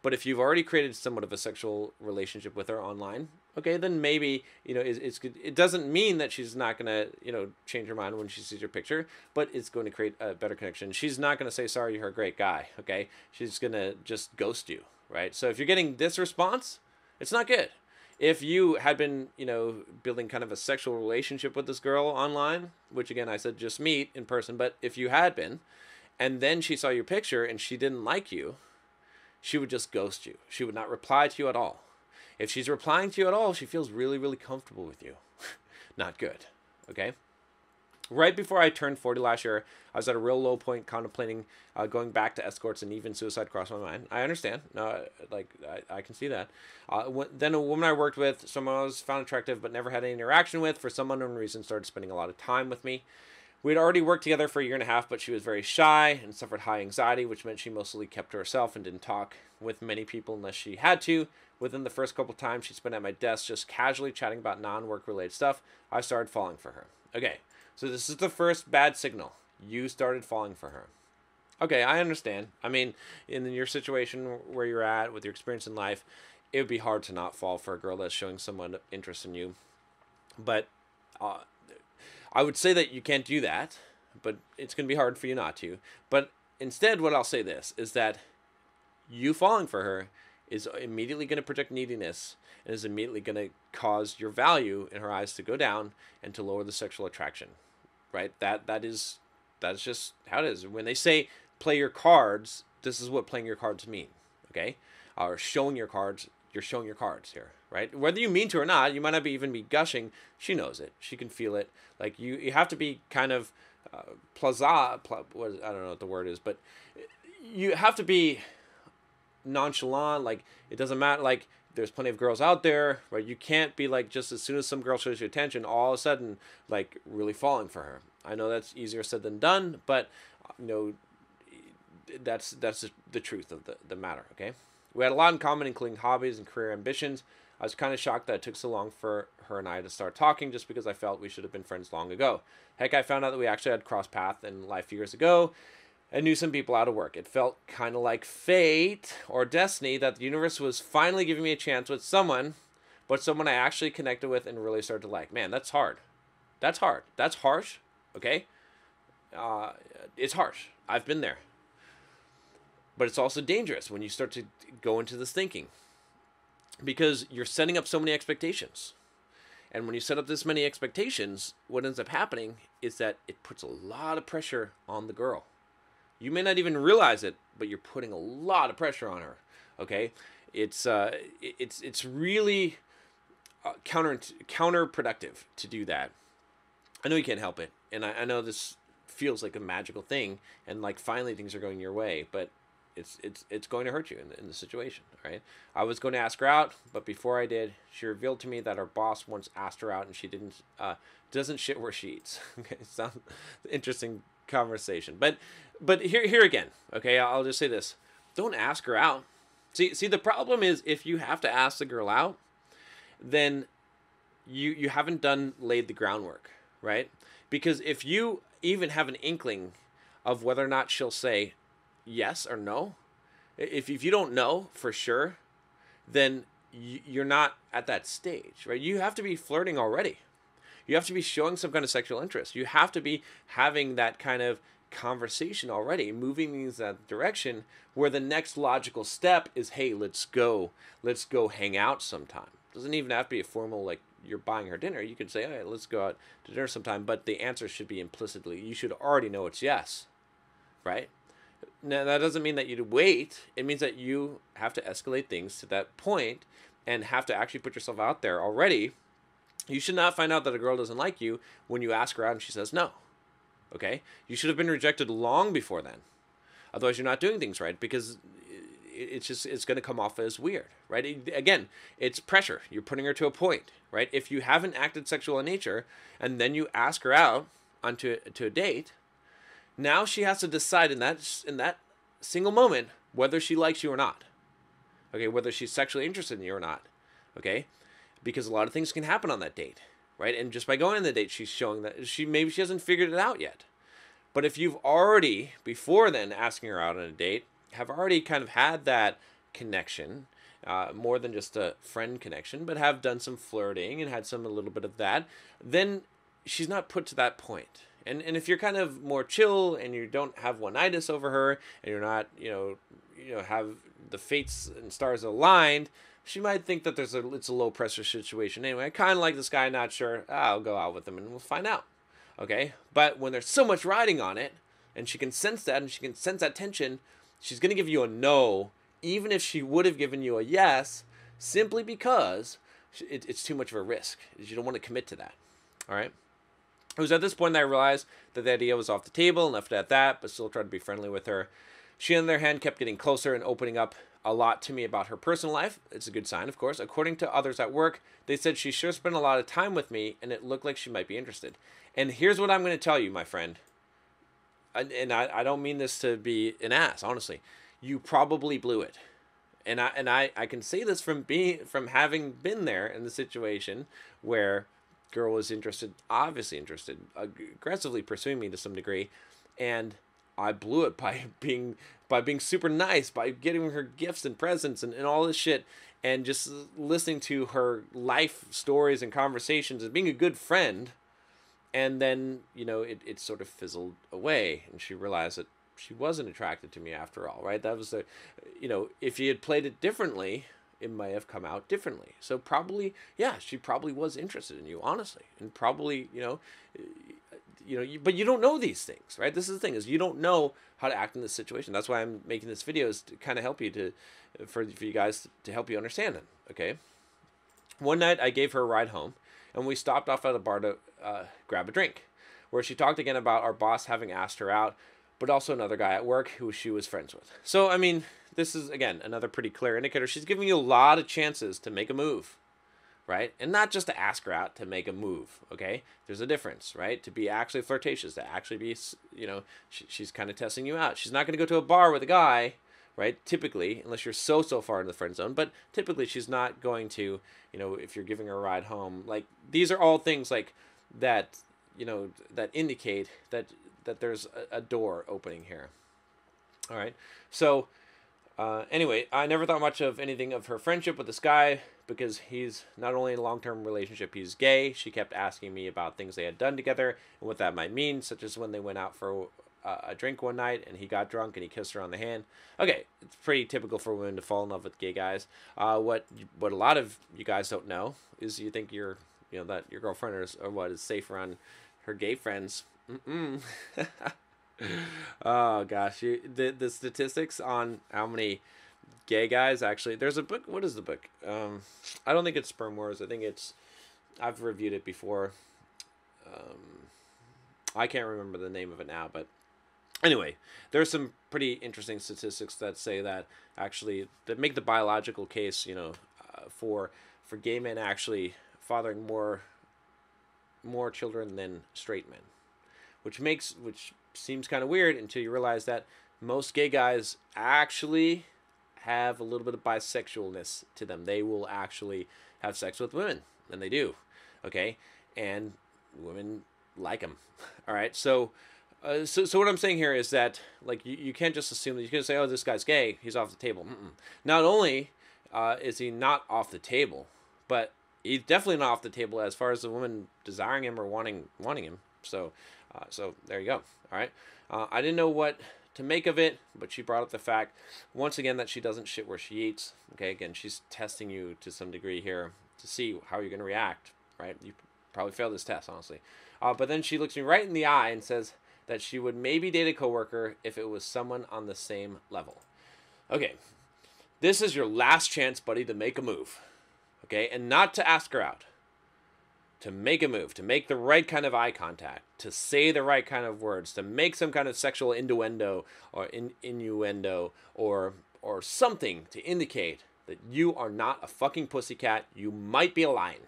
But if you've already created somewhat of a sexual relationship with her online, okay, then maybe, you know, it's good. It doesn't mean that she's not going to, you know, change her mind when she sees your picture, but it's going to create a better connection. She's not going to say, sorry, you're a great guy, okay? She's going to just ghost you, right? So if you're getting this response, it's not good. If you had been, you know, building kind of a sexual relationship with this girl online, which again, I said just meet in person, but if you had been, and then she saw your picture and she didn't like you, she would just ghost you. She would not reply to you at all. If she's replying to you at all, she feels really, really comfortable with you. Not good, okay? Right before I turned 40 last year, I was at a real low point contemplating going back to escorts, and even suicide crossed my mind. I understand. I can see that. Then a woman I worked with, someone I was found attractive but never had any interaction with, for some unknown reason, started spending a lot of time with me. We had already worked together for a year and a half, but she was very shy and suffered high anxiety, which meant she mostly kept to herself and didn't talk with many people unless she had to. Within the first couple times she spent at my desk just casually chatting about non-work related stuff, I started falling for her. Okay, so this is the first bad signal. You started falling for her. Okay, I understand. I mean, in your situation where you're at with your experience in life, it would be hard to not fall for a girl that's showing someone interest in you. But I would say that you can't do that, but it's going to be hard for you not to. But instead, what I'll say this is that you falling for her is immediately going to project neediness and is immediately going to cause your value in her eyes to go down and to lower the sexual attraction, right? That's just how it is. When they say play your cards, this is what playing your cards mean, okay? Or showing your cards, you're showing your cards here, right? Whether you mean to or not, you might not even be gushing. She knows it. She can feel it. Like you have to be kind of I don't know what the word is, but you have to be nonchalant. Like it doesn't matter. Like there's plenty of girls out there, right? You can't be like just as soon as some girl shows you attention, all of a sudden like really falling for her. I know that's easier said than done, but you know that's the truth of the matter. Okay. We had a lot in common, including hobbies and career ambitions. I was kind of shocked that it took so long for her and I to start talking, just because I felt we should have been friends long ago. Heck, I found out that we actually had crossed paths in life years ago and knew some people out of work. It felt kind of like fate or destiny that the universe was finally giving me a chance with someone, but someone I actually connected with and really started to like. Man, that's hard. That's hard. That's harsh, okay? It's harsh. I've been there. But it's also dangerous when you start to go into this thinking, because you're setting up so many expectations. And when you set up this many expectations, what ends up happening is that it puts a lot of pressure on the girl. You may not even realize it, but you're putting a lot of pressure on her. Okay, it's really counterproductive to do that. I know you can't help it, and I know this feels like a magical thing, and like finally things are going your way, but it's going to hurt you in the situation, right? I was going to ask her out, but before I did, she revealed to me that her boss once asked her out and she doesn't shit where she eats. Okay, sounds interesting conversation, but here again, okay, I'll just say this: don't ask her out. See, the problem is if you have to ask the girl out, then you haven't laid the groundwork, right? Because if you even have an inkling of whether or not she'll say yes or no, if you don't know for sure, then you're not at that stage, right? You have to be flirting already. You have to be showing some kind of sexual interest. You have to be having that kind of conversation already, moving things that direction, where the next logical step is, hey, let's go hang out sometime. Doesn't even have to be a formal, like, you're buying her dinner. You could say, all right, let's go out to dinner sometime, but the answer should be implicitly, you should already know it's yes, right? Now, that doesn't mean that you'd wait. It means that you have to escalate things to that point and have to actually put yourself out there already. You should not find out that a girl doesn't like you when you ask her out and she says no, okay? You should have been rejected long before then. Otherwise, you're not doing things right, because it's going to come off as weird, right? Again, it's pressure. You're putting her to a point, right? If you haven't acted sexual in nature and then you ask her out to a date, now she has to decide in that single moment whether she likes you or not, okay? Whether she's sexually interested in you or not, okay? Because a lot of things can happen on that date, right? And just by going on the date, she's showing that maybe she hasn't figured it out yet. But if you've already, before then asking her out on a date, have already kind of had that connection, more than just a friend connection, but have done some flirting and had a little bit of that, then she's not put to that point. And if you're kind of more chill and you don't have one-itis over her and you're not, have the fates and stars aligned, she might think that it's a low-pressure situation. Anyway, I kind of like this guy, not sure. I'll go out with him and we'll find out. Okay? But when there's so much riding on it, and she can sense that, and she can sense that tension, she's going to give you a no, even if she would have given you a yes, simply because it's too much of a risk. You don't want to commit to that. All right? It was at this point that I realized that the idea was off the table and left it at that, but still tried to be friendly with her. She, on the other hand, kept getting closer and opening up a lot to me about her personal life. It's a good sign, of course. According to others at work, they said she sure spent a lot of time with me, and it looked like she might be interested. And here's what I'm going to tell you, my friend. And I don't mean this to be an ass, honestly. You probably blew it. And I can say this from having been there in the situation where girl was interested, obviously interested, aggressively pursuing me to some degree, and I blew it by being super nice, by getting her gifts and presents and all this shit, and just listening to her life stories and conversations and being a good friend. And then, it sort of fizzled away, and she realized that she wasn't attracted to me after all, right? That was if you had played it differently, it might have come out differently. So probably, yeah, she probably was interested in you, honestly. And probably, but you don't know these things, right? This is the thing, is you don't know how to act in this situation. That's why I'm making this video, is to kind of help you for you guys to help you understand it, okay? One night I gave her a ride home, and we stopped off at a bar to grab a drink, where she talked again about our boss having asked her out, but also another guy at work who she was friends with. So, I mean, this is, again, another pretty clear indicator. She's giving you a lot of chances to make a move, right? And not just to ask her out, to make a move, okay? There's a difference, right? To be actually flirtatious, to actually be, she's kind of testing you out. She's not going to go to a bar with a guy, right? Typically, unless you're so far in the friend zone, but typically she's not going to, if you're giving her a ride home. Like, these are all things like that, that indicate that there's a door opening here. All right. So, anyway, I never thought much of anything of her friendship with this guy, because he's not only in a long-term relationship, he's gay. She kept asking me about things they had done together and what that might mean, such as when they went out for a drink one night and he got drunk and he kissed her on the hand. Okay, it's pretty typical for women to fall in love with gay guys. What a lot of you guys don't know is you think that your girlfriend is safe around her gay friends. Oh gosh, the statistics on how many gay guys actually. There's a book. What is the book? I don't think it's Sperm Wars. I think I've reviewed it before. I can't remember the name of it now, but Anyway, there's some pretty interesting statistics that say that actually that make the biological case, for gay men actually fathering more children than straight men, which seems kind of weird until you realize that most gay guys actually have a little bit of bisexualness to them. They will actually have sex with women, and they do, okay, and women like them. All right, so what I'm saying here is that, like, you can't just assume that you can say, oh, this guy's gay, he's off the table. Not only is he not off the table, but he's definitely not off the table as far as the woman desiring him or wanting him. So there you go. All right. I didn't know what to make of it, but she brought up the fact once again that she doesn't shit where she eats. Okay, again, she's testing you to some degree here to see how you're going to react. Right? You probably failed this test, honestly. But then she looks me right in the eye and says that she would maybe date a coworker if it was someone on the same level. Okay, this is your last chance, buddy, to make a move. Okay, and not to ask her out. To make a move, to make the right kind of eye contact, to say the right kind of words, to make some kind of sexual innuendo or innuendo or something to indicate that you are not a fucking pussycat. You might be a lion.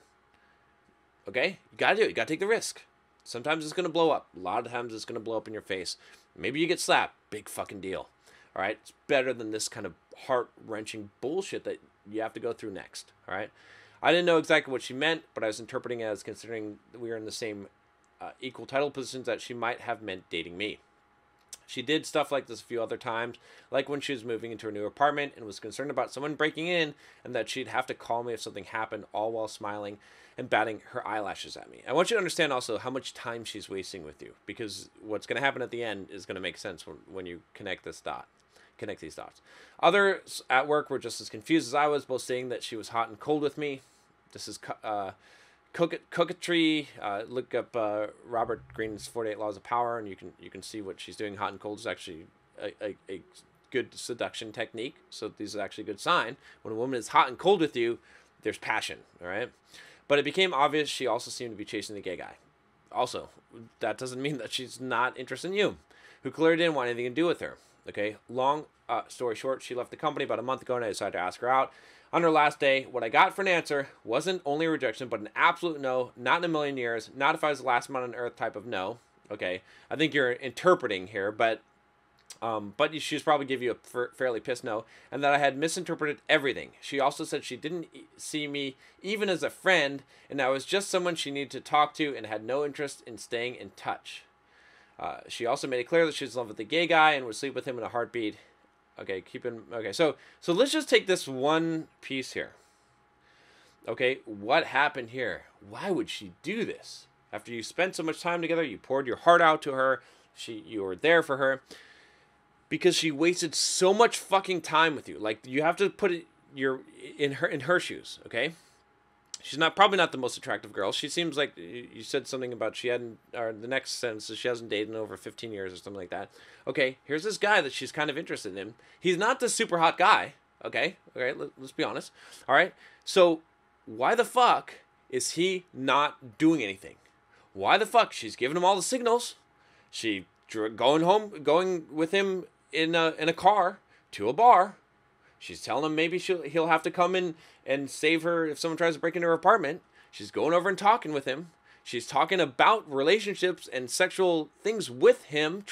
Okay, you gotta do it. You gotta take the risk. Sometimes it's gonna blow up. A lot of times it's gonna blow up in your face. Maybe you get slapped. Big fucking deal. All right, it's better than this kind of heart-wrenching bullshit that you have to go through next. All right. I didn't know exactly what she meant, but I was interpreting it as, considering we were in the same equal title positions, that she might have meant dating me. She did stuff like this a few other times, like when she was moving into her new apartment and was concerned about someone breaking in and that she'd have to call me if something happened, all while smiling and batting her eyelashes at me. I want you to understand also how much time she's wasting with you, because what's going to happen at the end is going to make sense when you connect these dots. Others at work were just as confused as I was, both saying that she was hot and cold with me. This is coquetry. Look up Robert Greene's 48 Laws of Power, and you can see what she's doing. Hot and cold is actually a good seduction technique. So these are actually a good sign. When a woman is hot and cold with you, there's passion. All right, but it became obvious she also seemed to be chasing the gay guy. Also, that doesn't mean that she's not interested in you, who clearly didn't want anything to do with her. Okay, long story short, she left the company about a month ago, and I decided to ask her out. On her last day, what I got for an answer wasn't only a rejection, but an absolute no, not in a million years, not if I was the last man on earth type of no. Okay, I think you're interpreting here, but she was probably give you a fairly pissed no, and that I had misinterpreted everything. She also said she didn't see me even as a friend, and I was just someone she needed to talk to and had no interest in staying in touch. She also made it clear that she was in love with the gay guy and would sleep with him in a heartbeat. Okay, so let's just take this one piece here. Okay, what happened here? Why would she do this? After you spent so much time together, you poured your heart out to her, you were there for her, because she wasted so much fucking time with you. Like, you have to put it in her shoes, okay? She's probably not the most attractive girl. She seems like, you said something about she hadn't, or the next sentence is she hasn't dated in over 15 years or something like that. Okay, here's this guy that she's kind of interested in. He's not the super hot guy, okay? Let's be honest. All right, so why the fuck is he not doing anything? Why the fuck? She's giving him all the signals. She going with him in a car to a bar. She's telling him maybe he'll have to come in and save her if someone tries to break into her apartment. She's going over and talking with him. She's talking about relationships and sexual things with him,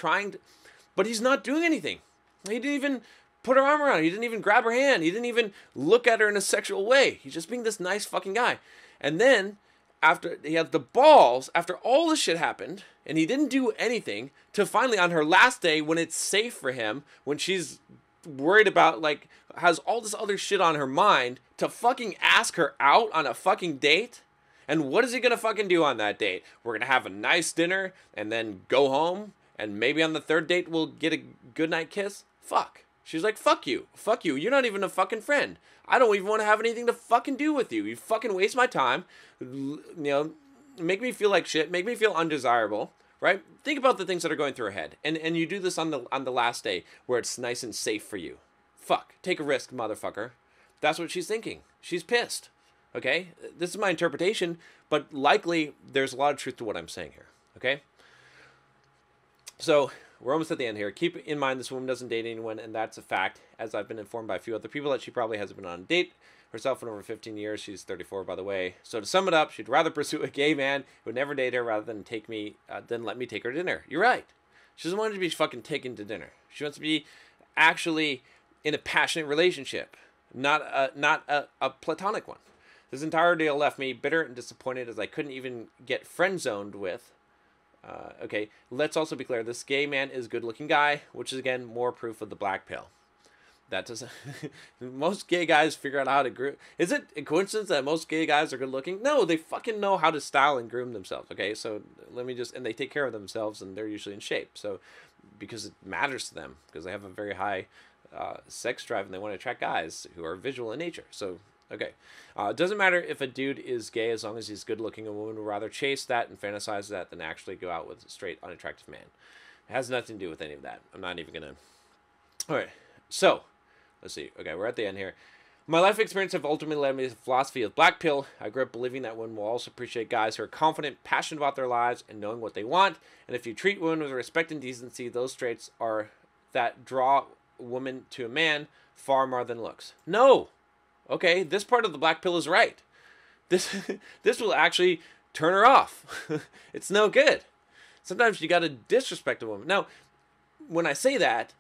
but he's not doing anything. He didn't even put her arm around her. He didn't even grab her hand. He didn't even look at her in a sexual way. He's just being this nice fucking guy. And then, after he had the balls, after all this shit happened, and he didn't do anything, to finally, on her last day, when it's safe for him, when she's worried about, like, has all this other shit on her mind, to fucking ask her out on a fucking date? And what is he gonna fucking do on that date? We're gonna have a nice dinner and then go home, and maybe on the third date we'll get a goodnight kiss? Fuck. She's like, fuck you. Fuck you. You're not even a fucking friend. I don't even want to have anything to fucking do with you. You fucking waste my time. Make me feel like shit. Make me feel undesirable. Right? Think about the things that are going through her head. And you do this on the last day where it's nice and safe for you. Fuck. Take a risk, motherfucker. That's what she's thinking. She's pissed. Okay? This is my interpretation, but likely there's a lot of truth to what I'm saying here. Okay? So, we're almost at the end here. Keep in mind this woman doesn't date anyone, and that's a fact, as I've been informed by a few other people that she probably hasn't been on a date herself in over 15 years. She's 34, by the way. So to sum it up, she'd rather pursue a gay man who would never date her rather than let me take her to dinner. You're right. She doesn't want to be fucking taken to dinner. She wants to be actually in a passionate relationship, not a platonic one. This entire deal left me bitter and disappointed as I couldn't even get friend zoned with. Okay, let's also be clear. This gay man is a good-looking guy, which is, again, more proof of the black pill. That doesn't... Most gay guys figure out how to groom... Is it a coincidence that most gay guys are good-looking? No, they fucking know how to style and groom themselves, okay? So let me just... And they take care of themselves, and they're usually in shape. So, because it matters to them, because they have a very high sex drive, and they want to attract guys who are visual in nature. So, okay. It doesn't matter if a dude is gay as long as he's good-looking. A woman would rather chase that and fantasize that than actually go out with a straight, unattractive man. It has nothing to do with any of that. I'm not even going to... All right. So... Let's see. Okay, we're at the end here. My life experience have ultimately led me to the philosophy of black pill. I grew up believing that women will also appreciate guys who are confident, passionate about their lives, and knowing what they want. And if you treat women with respect and decency, those traits are that draw women to a man far more than looks. No! Okay, this part of the black pill is right. This will actually turn her off. It's no good. Sometimes you gotta disrespect a woman. Now, when I say that,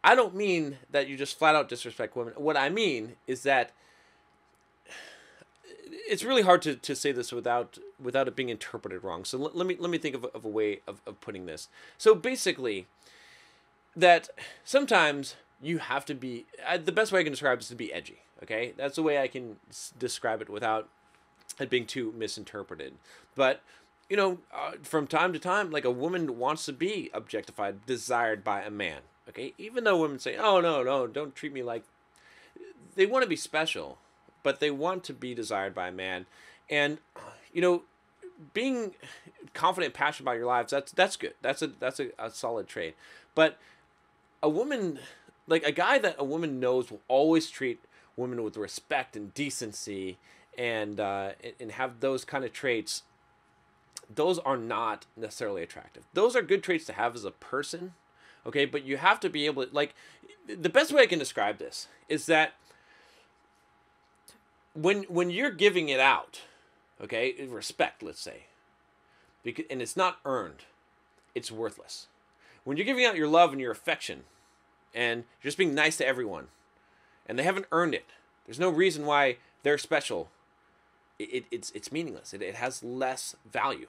I don't mean that you just flat out disrespect women. What I mean is that it's really hard to say this without it being interpreted wrong. So let me think of a way of putting this. So basically, that sometimes you have to be, the best way I can describe it is to be edgy. Okay, that's the way I can describe it without it being too misinterpreted. But you know, from time to time, like a woman wants to be objectified, desired by a man. Okay, even though women say, "Oh no, don't treat me like," they want to be special, but they want to be desired by a man, and you know, being confident and passionate about your lives, that's good. That's a solid trait. But a woman, like a guy that a woman knows will always treat women with respect and decency, and have those kind of traits, those are not necessarily attractive. Those are good traits to have as a person. Okay, but you have to be able to, like, the best way I can describe this is that when you're giving it out, okay, respect, let's say, because, and it's not earned, it's worthless. When you're giving out your love and your affection, and you're just being nice to everyone, and they haven't earned it, there's no reason why they're special. It's meaningless. It has less value.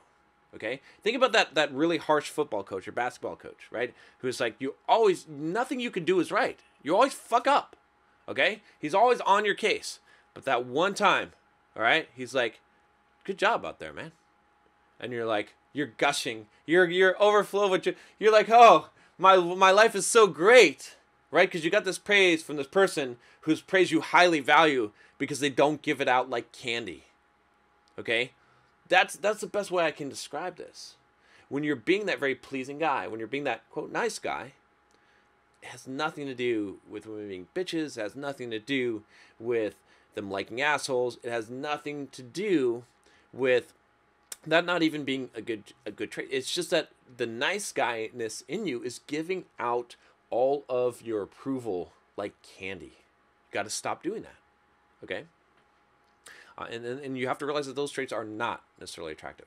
Okay, think about that really harsh football coach or basketball coach, right? Who's like, nothing you can do is right. You always fuck up. Okay, he's always on your case. But that one time, all right, he's like, good job out there, man. And you're like, you're gushing, you're overflow with you're like, oh, my life is so great, right? Because you got this praise from this person whose praise you highly value because they don't give it out like candy. Okay. That's the best way I can describe this. When you're being that very pleasing guy, when you're being that, quote, nice guy, it has nothing to do with women being bitches. It has nothing to do with them liking assholes. It has nothing to do with that not even being a good trait. It's just that the nice guyness in you is giving out all of your approval like candy. You got to stop doing that. Okay? And you have to realize that those traits are not necessarily attractive.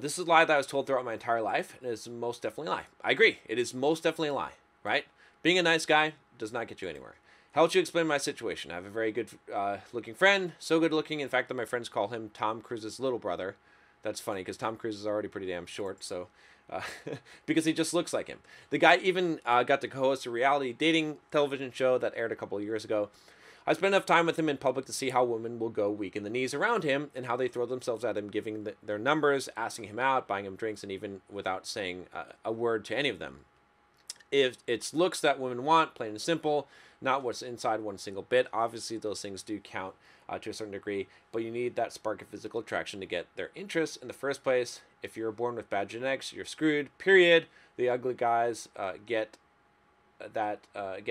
This is a lie that I was told throughout my entire life, and it's most definitely a lie. I agree. It is most definitely a lie, right? Being a nice guy does not get you anywhere. How would you explain my situation? I have a very good looking friend, so good looking, in fact, that my friends call him Tom Cruise's little brother. That's funny, because Tom Cruise is already pretty damn short, so because he just looks like him. The guy even got to co-host a reality dating television show that aired a couple of years ago. I spent enough time with him in public to see how women will go weak in the knees around him and how they throw themselves at him, giving their numbers, asking him out, buying him drinks, and even without saying a word to any of them. If it's looks that women want, plain and simple, not what's inside one single bit. Obviously, those things do count to a certain degree, but you need that spark of physical attraction to get their interest in the first place. If you're born with bad genetics, you're screwed, period. The ugly guys get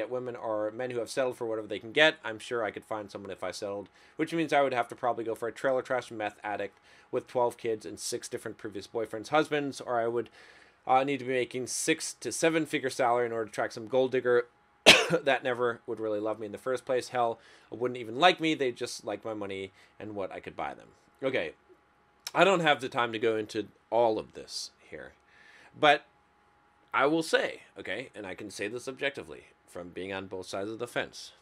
women or men who have settled for whatever they can get. I'm sure I could find someone if I settled, which means I would have to probably go for a trailer trash meth addict with 12 kids and 6 different previous boyfriends, husbands, or I would need to be making 6 to 7 figure salary in order to attract some gold digger that never would really love me in the first place. Hell, wouldn't even like me. They just like my money and what I could buy them. Okay, I don't have the time to go into all of this here, but I will say, okay, and I can say this objectively from being on both sides of the fence,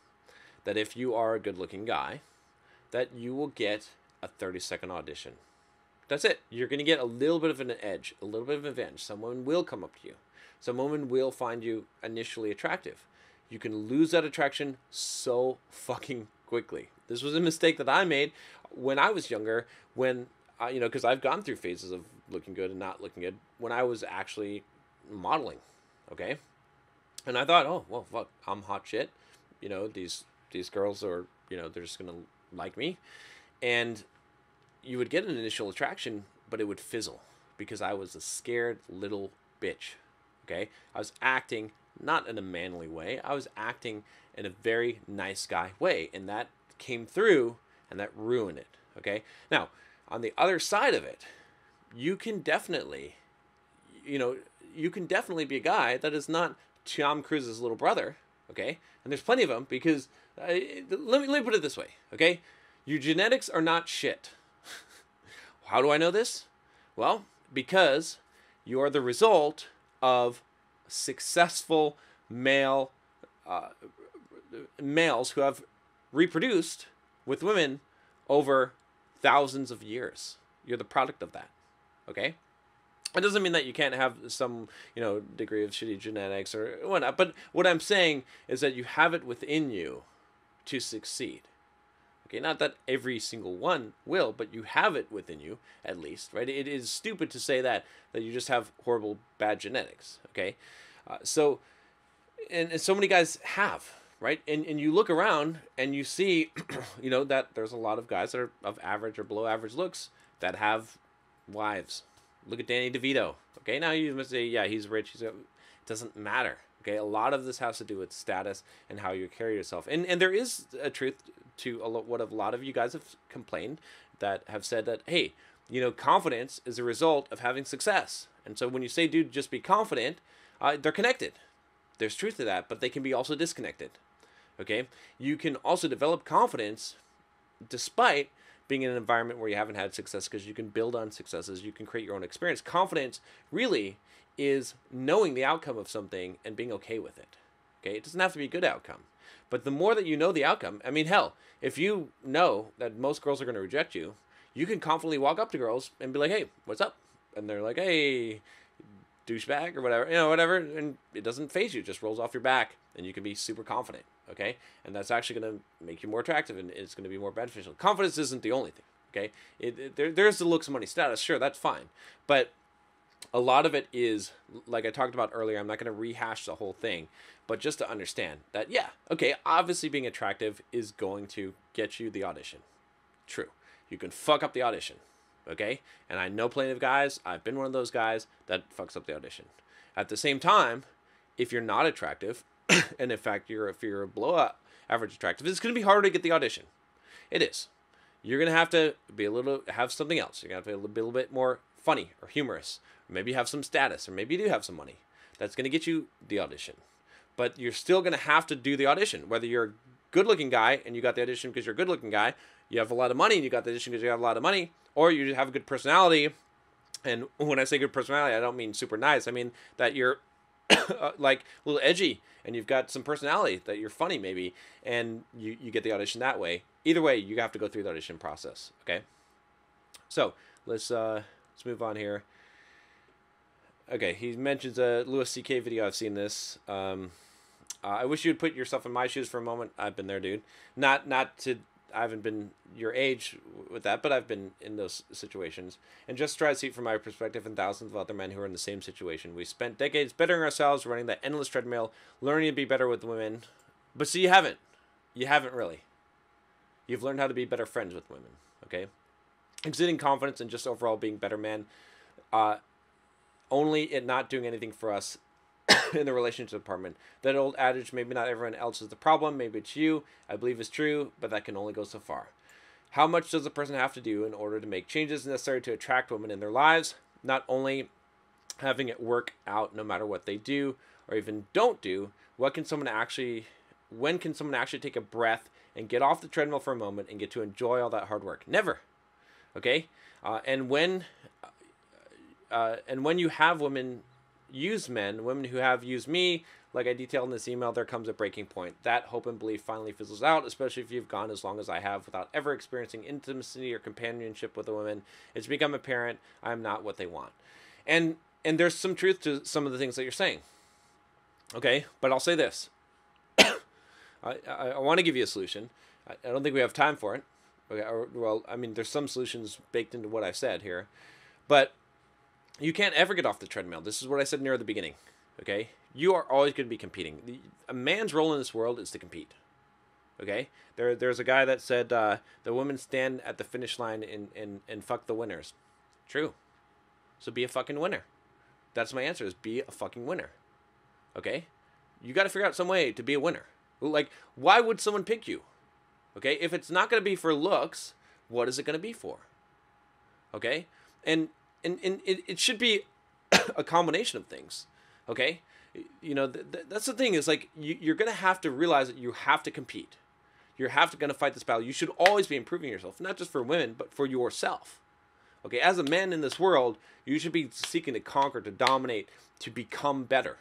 that if you are a good-looking guy, that you will get a 30-second audition. That's it. You're going to get a little bit of an edge, a little bit of an advantage. Someone will come up to you. Some woman will find you initially attractive. You can lose that attraction so fucking quickly. This was a mistake that I made when I was younger, when, because I've gone through phases of looking good and not looking good when I was actually modeling, okay? And I thought, oh, well, fuck, I'm hot shit. These girls are, they're just going to like me. And you would get an initial attraction, but it would fizzle because I was a scared little bitch, okay? I was acting not in a manly way. I was acting in a very nice guy way, and that came through, and that ruined it, okay? Now, on the other side of it, you can definitely be a guy that is not Tom Cruise's little brother, okay? And there's plenty of them because, let me put it this way, okay? Your genetics are not shit. How do I know this? Well, because you are the result of successful males who have reproduced with women over thousands of years. You're the product of that, okay? It doesn't mean that you can't have some, degree of shitty genetics or whatnot, but what I'm saying is that you have it within you to succeed. Okay, not that every single one will, but you have it within you, at least, right? It is stupid to say that you just have horrible, bad genetics, okay? So many guys have, right? And you look around and you see, that there's a lot of guys that are of average or below average looks that have wives. Look at Danny DeVito, okay? Now you must say, yeah, he's rich. It doesn't matter, okay? A lot of this has to do with status and how you carry yourself. And there is a truth to what a lot of you guys have complained, that have said that, hey, confidence is a result of having success. And so when you say, dude, just be confident, they're connected. There's truth to that, but they can be also disconnected, okay? You can also develop confidence despite being in an environment where you haven't had success, because you can build on successes. You can create your own experience. Confidence really is knowing the outcome of something and being okay with it, okay? It doesn't have to be a good outcome. But the more that you know the outcome, I mean, hell, if you know that most girls are going to reject you, you can confidently walk up to girls and be like, hey, what's up? And they're like, hey, douchebag or whatever, whatever. And it doesn't faze you. It just rolls off your back and you can be super confident, okay? And that's actually going to make you more attractive and it's going to be more beneficial. Confidence isn't the only thing, okay? There's the looks, money, status. Sure, that's fine. But a lot of it is, like I talked about earlier, I'm not going to rehash the whole thing, but just to understand that, yeah, okay, obviously being attractive is going to get you the audition. True. You can fuck up the audition, okay? And I know plenty of guys, I've been one of those guys that fucks up the audition. At the same time, if you're not attractive, and in fact, if you're a below average attractive, it's going to be harder to get the audition. It is. You're going to have to have something else. You're going to have to be a little bit more funny or humorous. Or maybe you have some status, or maybe you do have some money. That's going to get you the audition. But you're still going to have to do the audition. Whether you're a good-looking guy and you got the audition because you're a good-looking guy, you have a lot of money and you got the audition because you have a lot of money, or you have a good personality. And when I say good personality, I don't mean super nice. I mean that you're like a little edgy and you've got some personality, that you're funny maybe, and you get the audition that way. Either way, you have to go through the audition process, okay? So let's move on here. Okay, he mentions a Louis C.K. video. I've seen this. I wish you'd put yourself in my shoes for a moment. I've been there, dude. I haven't been your age with that, but I've been in those situations. And just try to see it from my perspective and thousands of other men who are in the same situation. We spent decades bettering ourselves, running that endless treadmill, learning to be better with women. But see, you haven't. You haven't really. You've learned how to be better friends with women, okay? Exuding confidence and just overall being better men. Only it not doing anything for us in the relationship department. That old adage, maybe not everyone else is the problem, maybe it's you, I believe is true, but that can only go so far. How much does a person have to do in order to make changes necessary to attract women in their lives? Not only having it work out no matter what they do or even don't do. When can someone actually take a breath and get off the treadmill for a moment and get to enjoy all that hard work? Never. Okay? And when you have women use men, women who have used me, like I detailed in this email, there comes a breaking point. That hope and belief finally fizzles out, especially if you've gone as long as I have without ever experiencing intimacy or companionship with a woman. It's become apparent I'm not what they want. And there's some truth to some of the things that you're saying. Okay? But I'll say this. I want to give you a solution. I don't think we have time for it. Okay? Well, I mean, there's some solutions baked into what I've said here. But you can't ever get off the treadmill. This is what I said near the beginning. Okay? You are always going to be competing. A man's role in this world is to compete. Okay? There's a guy that said the women stand at the finish line and fuck the winners. True. So be a fucking winner. That's my answer, is be a fucking winner. Okay? You got to figure out some way to be a winner. Like, why would someone pick you? Okay? If it's not going to be for looks, what is it going to be for? Okay? And it should be a combination of things. Okay? You know, that's the thing, is like, you're going to have to realize that you have to compete. You're going to fight this battle. You should always be improving yourself, not just for women, but for yourself. Okay? As a man in this world, you should be seeking to conquer, to dominate, to become better.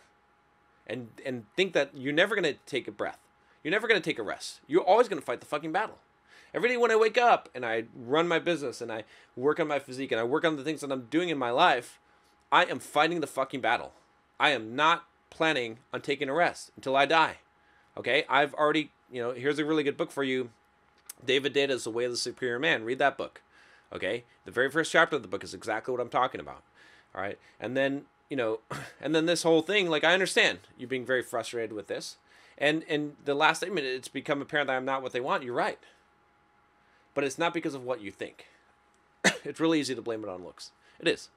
And think that you're never going to take a breath. You're never going to take a rest. You're always going to fight the fucking battle. Every day when I wake up and I run my business and I work on my physique and I work on the things that I'm doing in my life, I am fighting the fucking battle. I am not planning on taking a rest until I die. Okay? I've already, here's a really good book for you. David Deda's The Way of the Superior Man. Read that book. Okay? The very first chapter of the book is exactly what I'm talking about. All right? And then, and then this whole thing, like, I understand you being very frustrated with this. And the last statement, it's become apparent that I'm not what they want. You're right. But it's not because of what you think. It's really easy to blame it on looks. It is.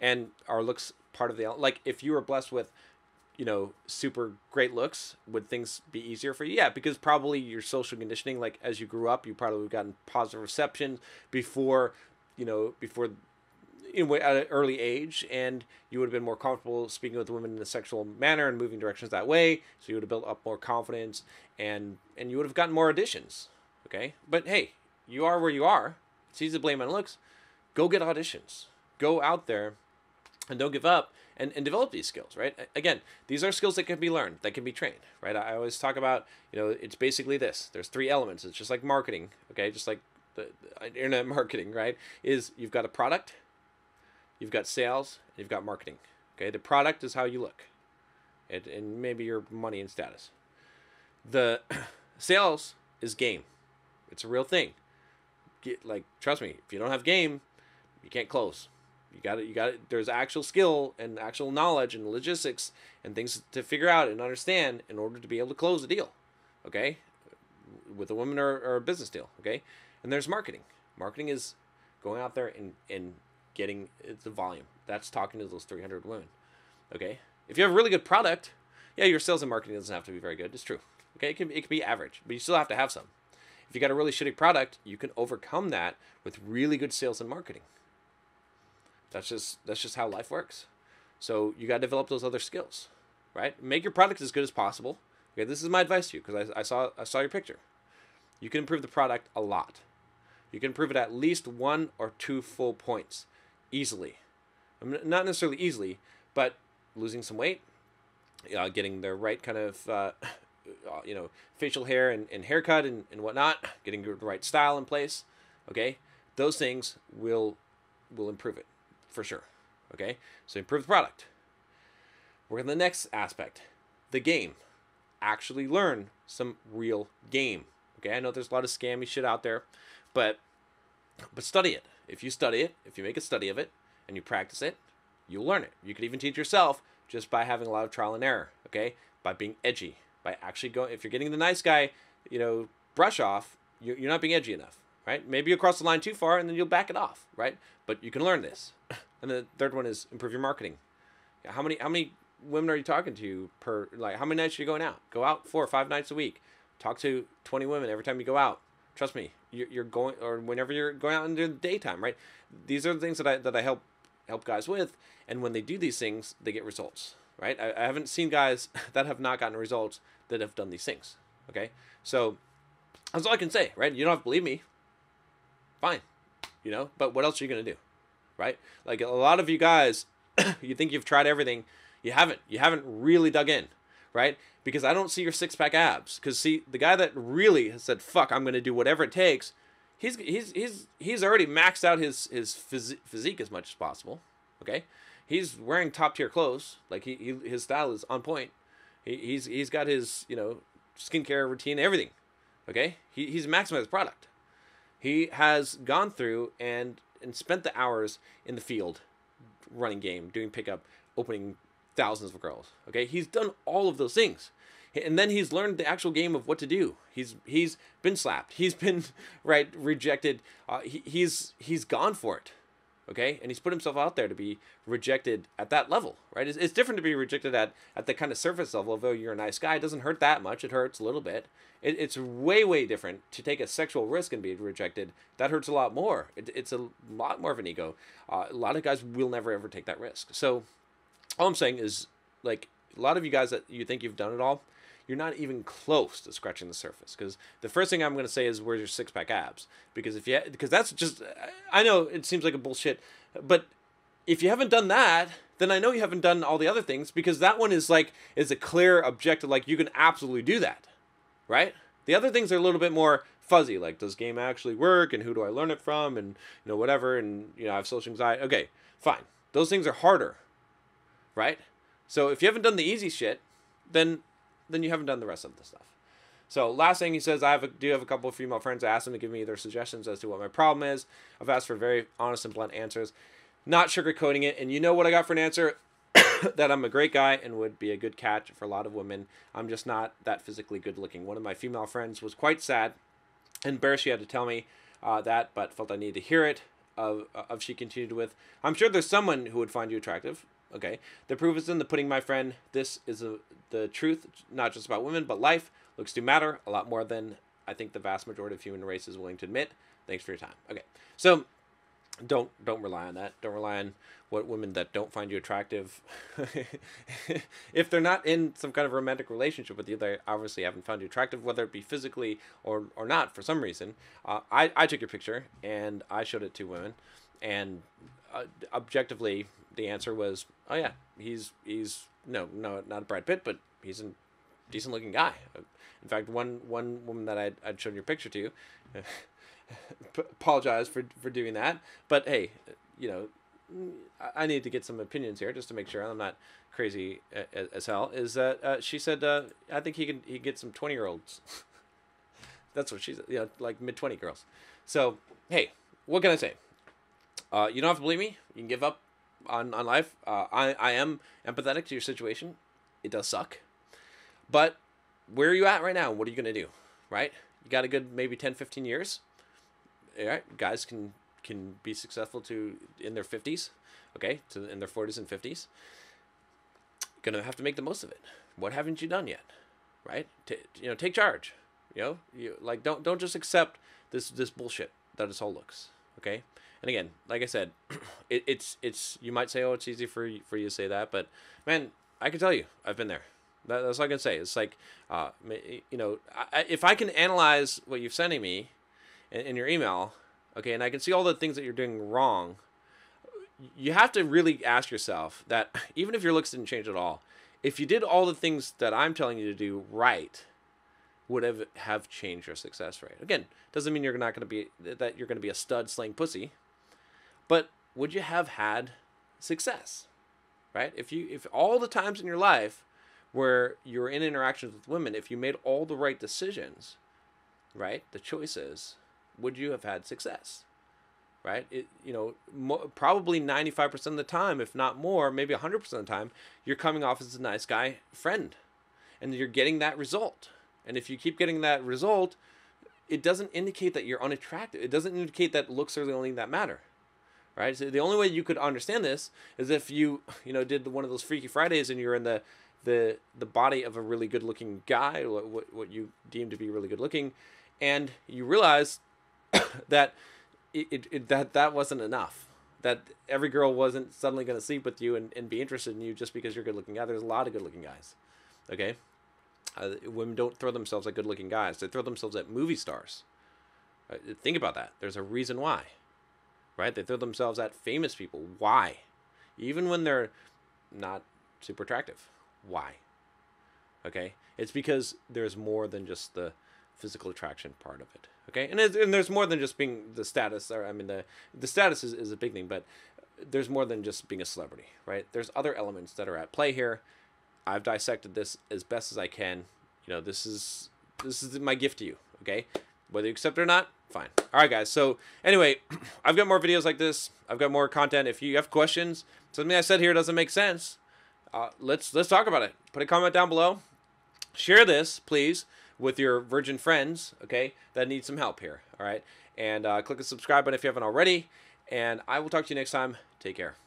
And are looks part of the... Like, if you were blessed with, super great looks, would things be easier for you? Yeah, because probably your social conditioning, like, as you grew up, you probably would have gotten positive reception before at an early age, and you would have been more comfortable speaking with women in a sexual manner and moving directions that way, so you would have built up more confidence, and you would have gotten more auditions. Okay? But hey, you are where you are. It's easy to blame on looks. Go get auditions. Go out there and don't give up, and develop these skills, right? Again, these are skills that can be learned, that can be trained, right? I always talk about, it's basically this. There's 3 elements. It's just like marketing, okay? Just like the internet marketing, right? Is you've got a product, you've got sales, and you've got marketing, okay? The product is how you look, and maybe your money and status. The sales is game. It's a real thing. Trust me, if you don't have game, you can't close. You got it. There's actual skill and actual knowledge and logistics and things to figure out and understand in order to be able to close a deal, okay? With a woman or a business deal, okay? And there's marketing. Marketing is going out there and getting the volume. That's talking to those 300 women, okay? If you have a really good product, yeah, your sales and marketing doesn't have to be very good. It's true, okay? It can be average, but you still have to have some. If you got a really shitty product, you can overcome that with really good sales and marketing. That's just how life works. So you got to develop those other skills, right? Make your product as good as possible. Okay, this is my advice to you, because I saw your picture. You can improve the product a lot. You can improve it at least 1 or 2 full points easily. Not necessarily easily, but losing some weight, getting the right kind of facial hair and haircut and whatnot, getting the right style in place. Okay, those things will improve it. For sure. Okay? So improve the product. We're in the next aspect. The game. Actually learn some real game. Okay? I know there's a lot of scammy shit out there, but study it. If you study it, if you make a study of it, and you practice it, you'll learn it. You could even teach yourself just by having a lot of trial and error. Okay? By being edgy. By actually going, if you're getting the nice guy, brush off, you're not being edgy enough. Right? Maybe you cross the line too far and then you'll back it off, right? But you can learn this. And the third one is improve your marketing. How many women are you talking to per, like, how many nights are you going out? Go out 4 or 5 nights a week. Talk to 20 women every time you go out. Trust me, you're going, or whenever you're going out in the daytime, right? These are the things that I help help guys with. And when they do these things, they get results, right? I haven't seen guys that have not gotten results that have done these things, okay? So that's all I can say, right? You don't have to believe me. Fine, but what else are you going to do, right? Like a lot of you guys, you think you've tried everything. You haven't really dug in, right? Because I don't see your six-pack abs. Because see, the guy that really has said, fuck, I'm going to do whatever it takes, he's already maxed out his physique as much as possible, okay? He's wearing top-tier clothes. Like his style is on point. He's got his, skincare routine, everything, okay? He's maximized his product. He has gone through and spent the hours in the field running game, doing pickup, opening thousands of girls. Okay, he's done all of those things, and then he's learned the actual game of what to do. He's been slapped. He's been rejected. He's gone for it. Okay, and he's put himself out there to be rejected at that level. Right, it's different to be rejected at the kind of surface level. Although you're a nice guy, it doesn't hurt that much. It hurts a little bit. It's way different to take a sexual risk and be rejected. That hurts a lot more. It's a lot more of an ego. A lot of guys will never ever take that risk. So all I'm saying is, like, a lot of you guys that you think you've done it all, you're not even close to scratching the surface. Because the first thing I'm going to say is, where's your six-pack abs? Because because that's just, I know it seems like a bullshit, but if you haven't done that, then I know you haven't done all the other things, because that one is a clear objective. Like, you can absolutely do that, right? The other things are a little bit more fuzzy. Like, does game actually work? And who do I learn it from? And whatever. And I have social anxiety. Okay, fine. Those things are harder. Right? So if you haven't done the easy shit, then you haven't done the rest of the stuff. So last thing he says, I do have a couple of female friends. I asked them to give me their suggestions as to what my problem is. I've asked for very honest and blunt answers, not sugarcoating it. And you know what I got for an answer? That I'm a great guy and would be a good catch for a lot of women. I'm just not that physically good looking. One of my female friends was quite sad and embarrassed she had to tell me that, but felt I needed to hear it. She continued with, I'm sure there's someone who would find you attractive. Okay. The proof is in the pudding, my friend. This is the truth, not just about women, but life. Looks do matter a lot more than I think the vast majority of human race is willing to admit. Thanks for your time. Okay. So don't rely on that. Don't rely on what women that don't find you attractive. If they're not in some kind of romantic relationship with you, they obviously haven't found you attractive, whether it be physically or not for some reason. I took your picture and I showed it to women, and objectively, the answer was, oh yeah, he's no, not a Brad Pitt, but he's a decent looking guy. In fact, one woman that I'd shown your picture to, apologize for doing that, but hey, I need to get some opinions here just to make sure I'm not crazy as hell. Is that she said, I think he get some 20-year-olds. That's what she said, like mid-20 girls. So hey, what can I say? You don't have to believe me. You can give up on life. I am empathetic to your situation. It does suck. But where are you at right now? What are you going to do? Right? You got a good maybe 10, 15 years. All right? Guys can be successful in their 50s. Okay? In their 40s and 50s. Going to have to make the most of it. What haven't you done yet? Right? Take charge. Don't just accept this bullshit that this all looks. Okay? And again, like I said, it's you might say, oh, it's easy for you to say that, but man, I can tell you, I've been there. That's all I can say. It's like, if I can analyze what you're sending me in your email, okay, and I can see all the things that you're doing wrong, you have to really ask yourself that even if your looks didn't change at all, if you did all the things that I'm telling you to do right, would have changed your success rate. Again, doesn't mean you're not going to be a stud slaying pussy. But would you have had success, right? If all the times in your life where you're in interactions with women, if you made all the right decisions, right, the choices, would you have had success, right? Probably 95% of the time, if not more, maybe 100% of the time, you're coming off as a nice guy friend, and you're getting that result. And if you keep getting that result, it doesn't indicate that you're unattractive. It doesn't indicate that looks are the only thing that matter. Right? So the only way you could understand this is if you did one of those Freaky Fridays and you're in the body of a really good looking guy, what you deem to be really good looking, and you realize that that wasn't enough. that every girl wasn't suddenly going to sleep with you and be interested in you just because you're a good-looking guy. There's a lot of good-looking guys, okay? Women don't throw themselves at good-looking guys. They throw themselves at movie stars. Think about that. There's a reason why, right? They throw themselves at famous people. Why? Even when they're not super attractive. Why? Okay? It's because there's more than just the physical attraction part of it. Okay? And there's more than just being the status. Or I mean, the status is a big thing, but there's more than just being a celebrity, right? There's other elements that are at play here. I've dissected this as best as I can. You know, this is my gift to you, okay? Whether you accept it or not, fine. All right, guys. So anyway, I've got more videos like this. I've got more content. If you have questions, something I said here doesn't make sense, let's talk about it. Put a comment down below. Share this, please, with your virgin friends, okay, that need some help here, all right? And click the subscribe button if you haven't already. And I will talk to you next time. Take care.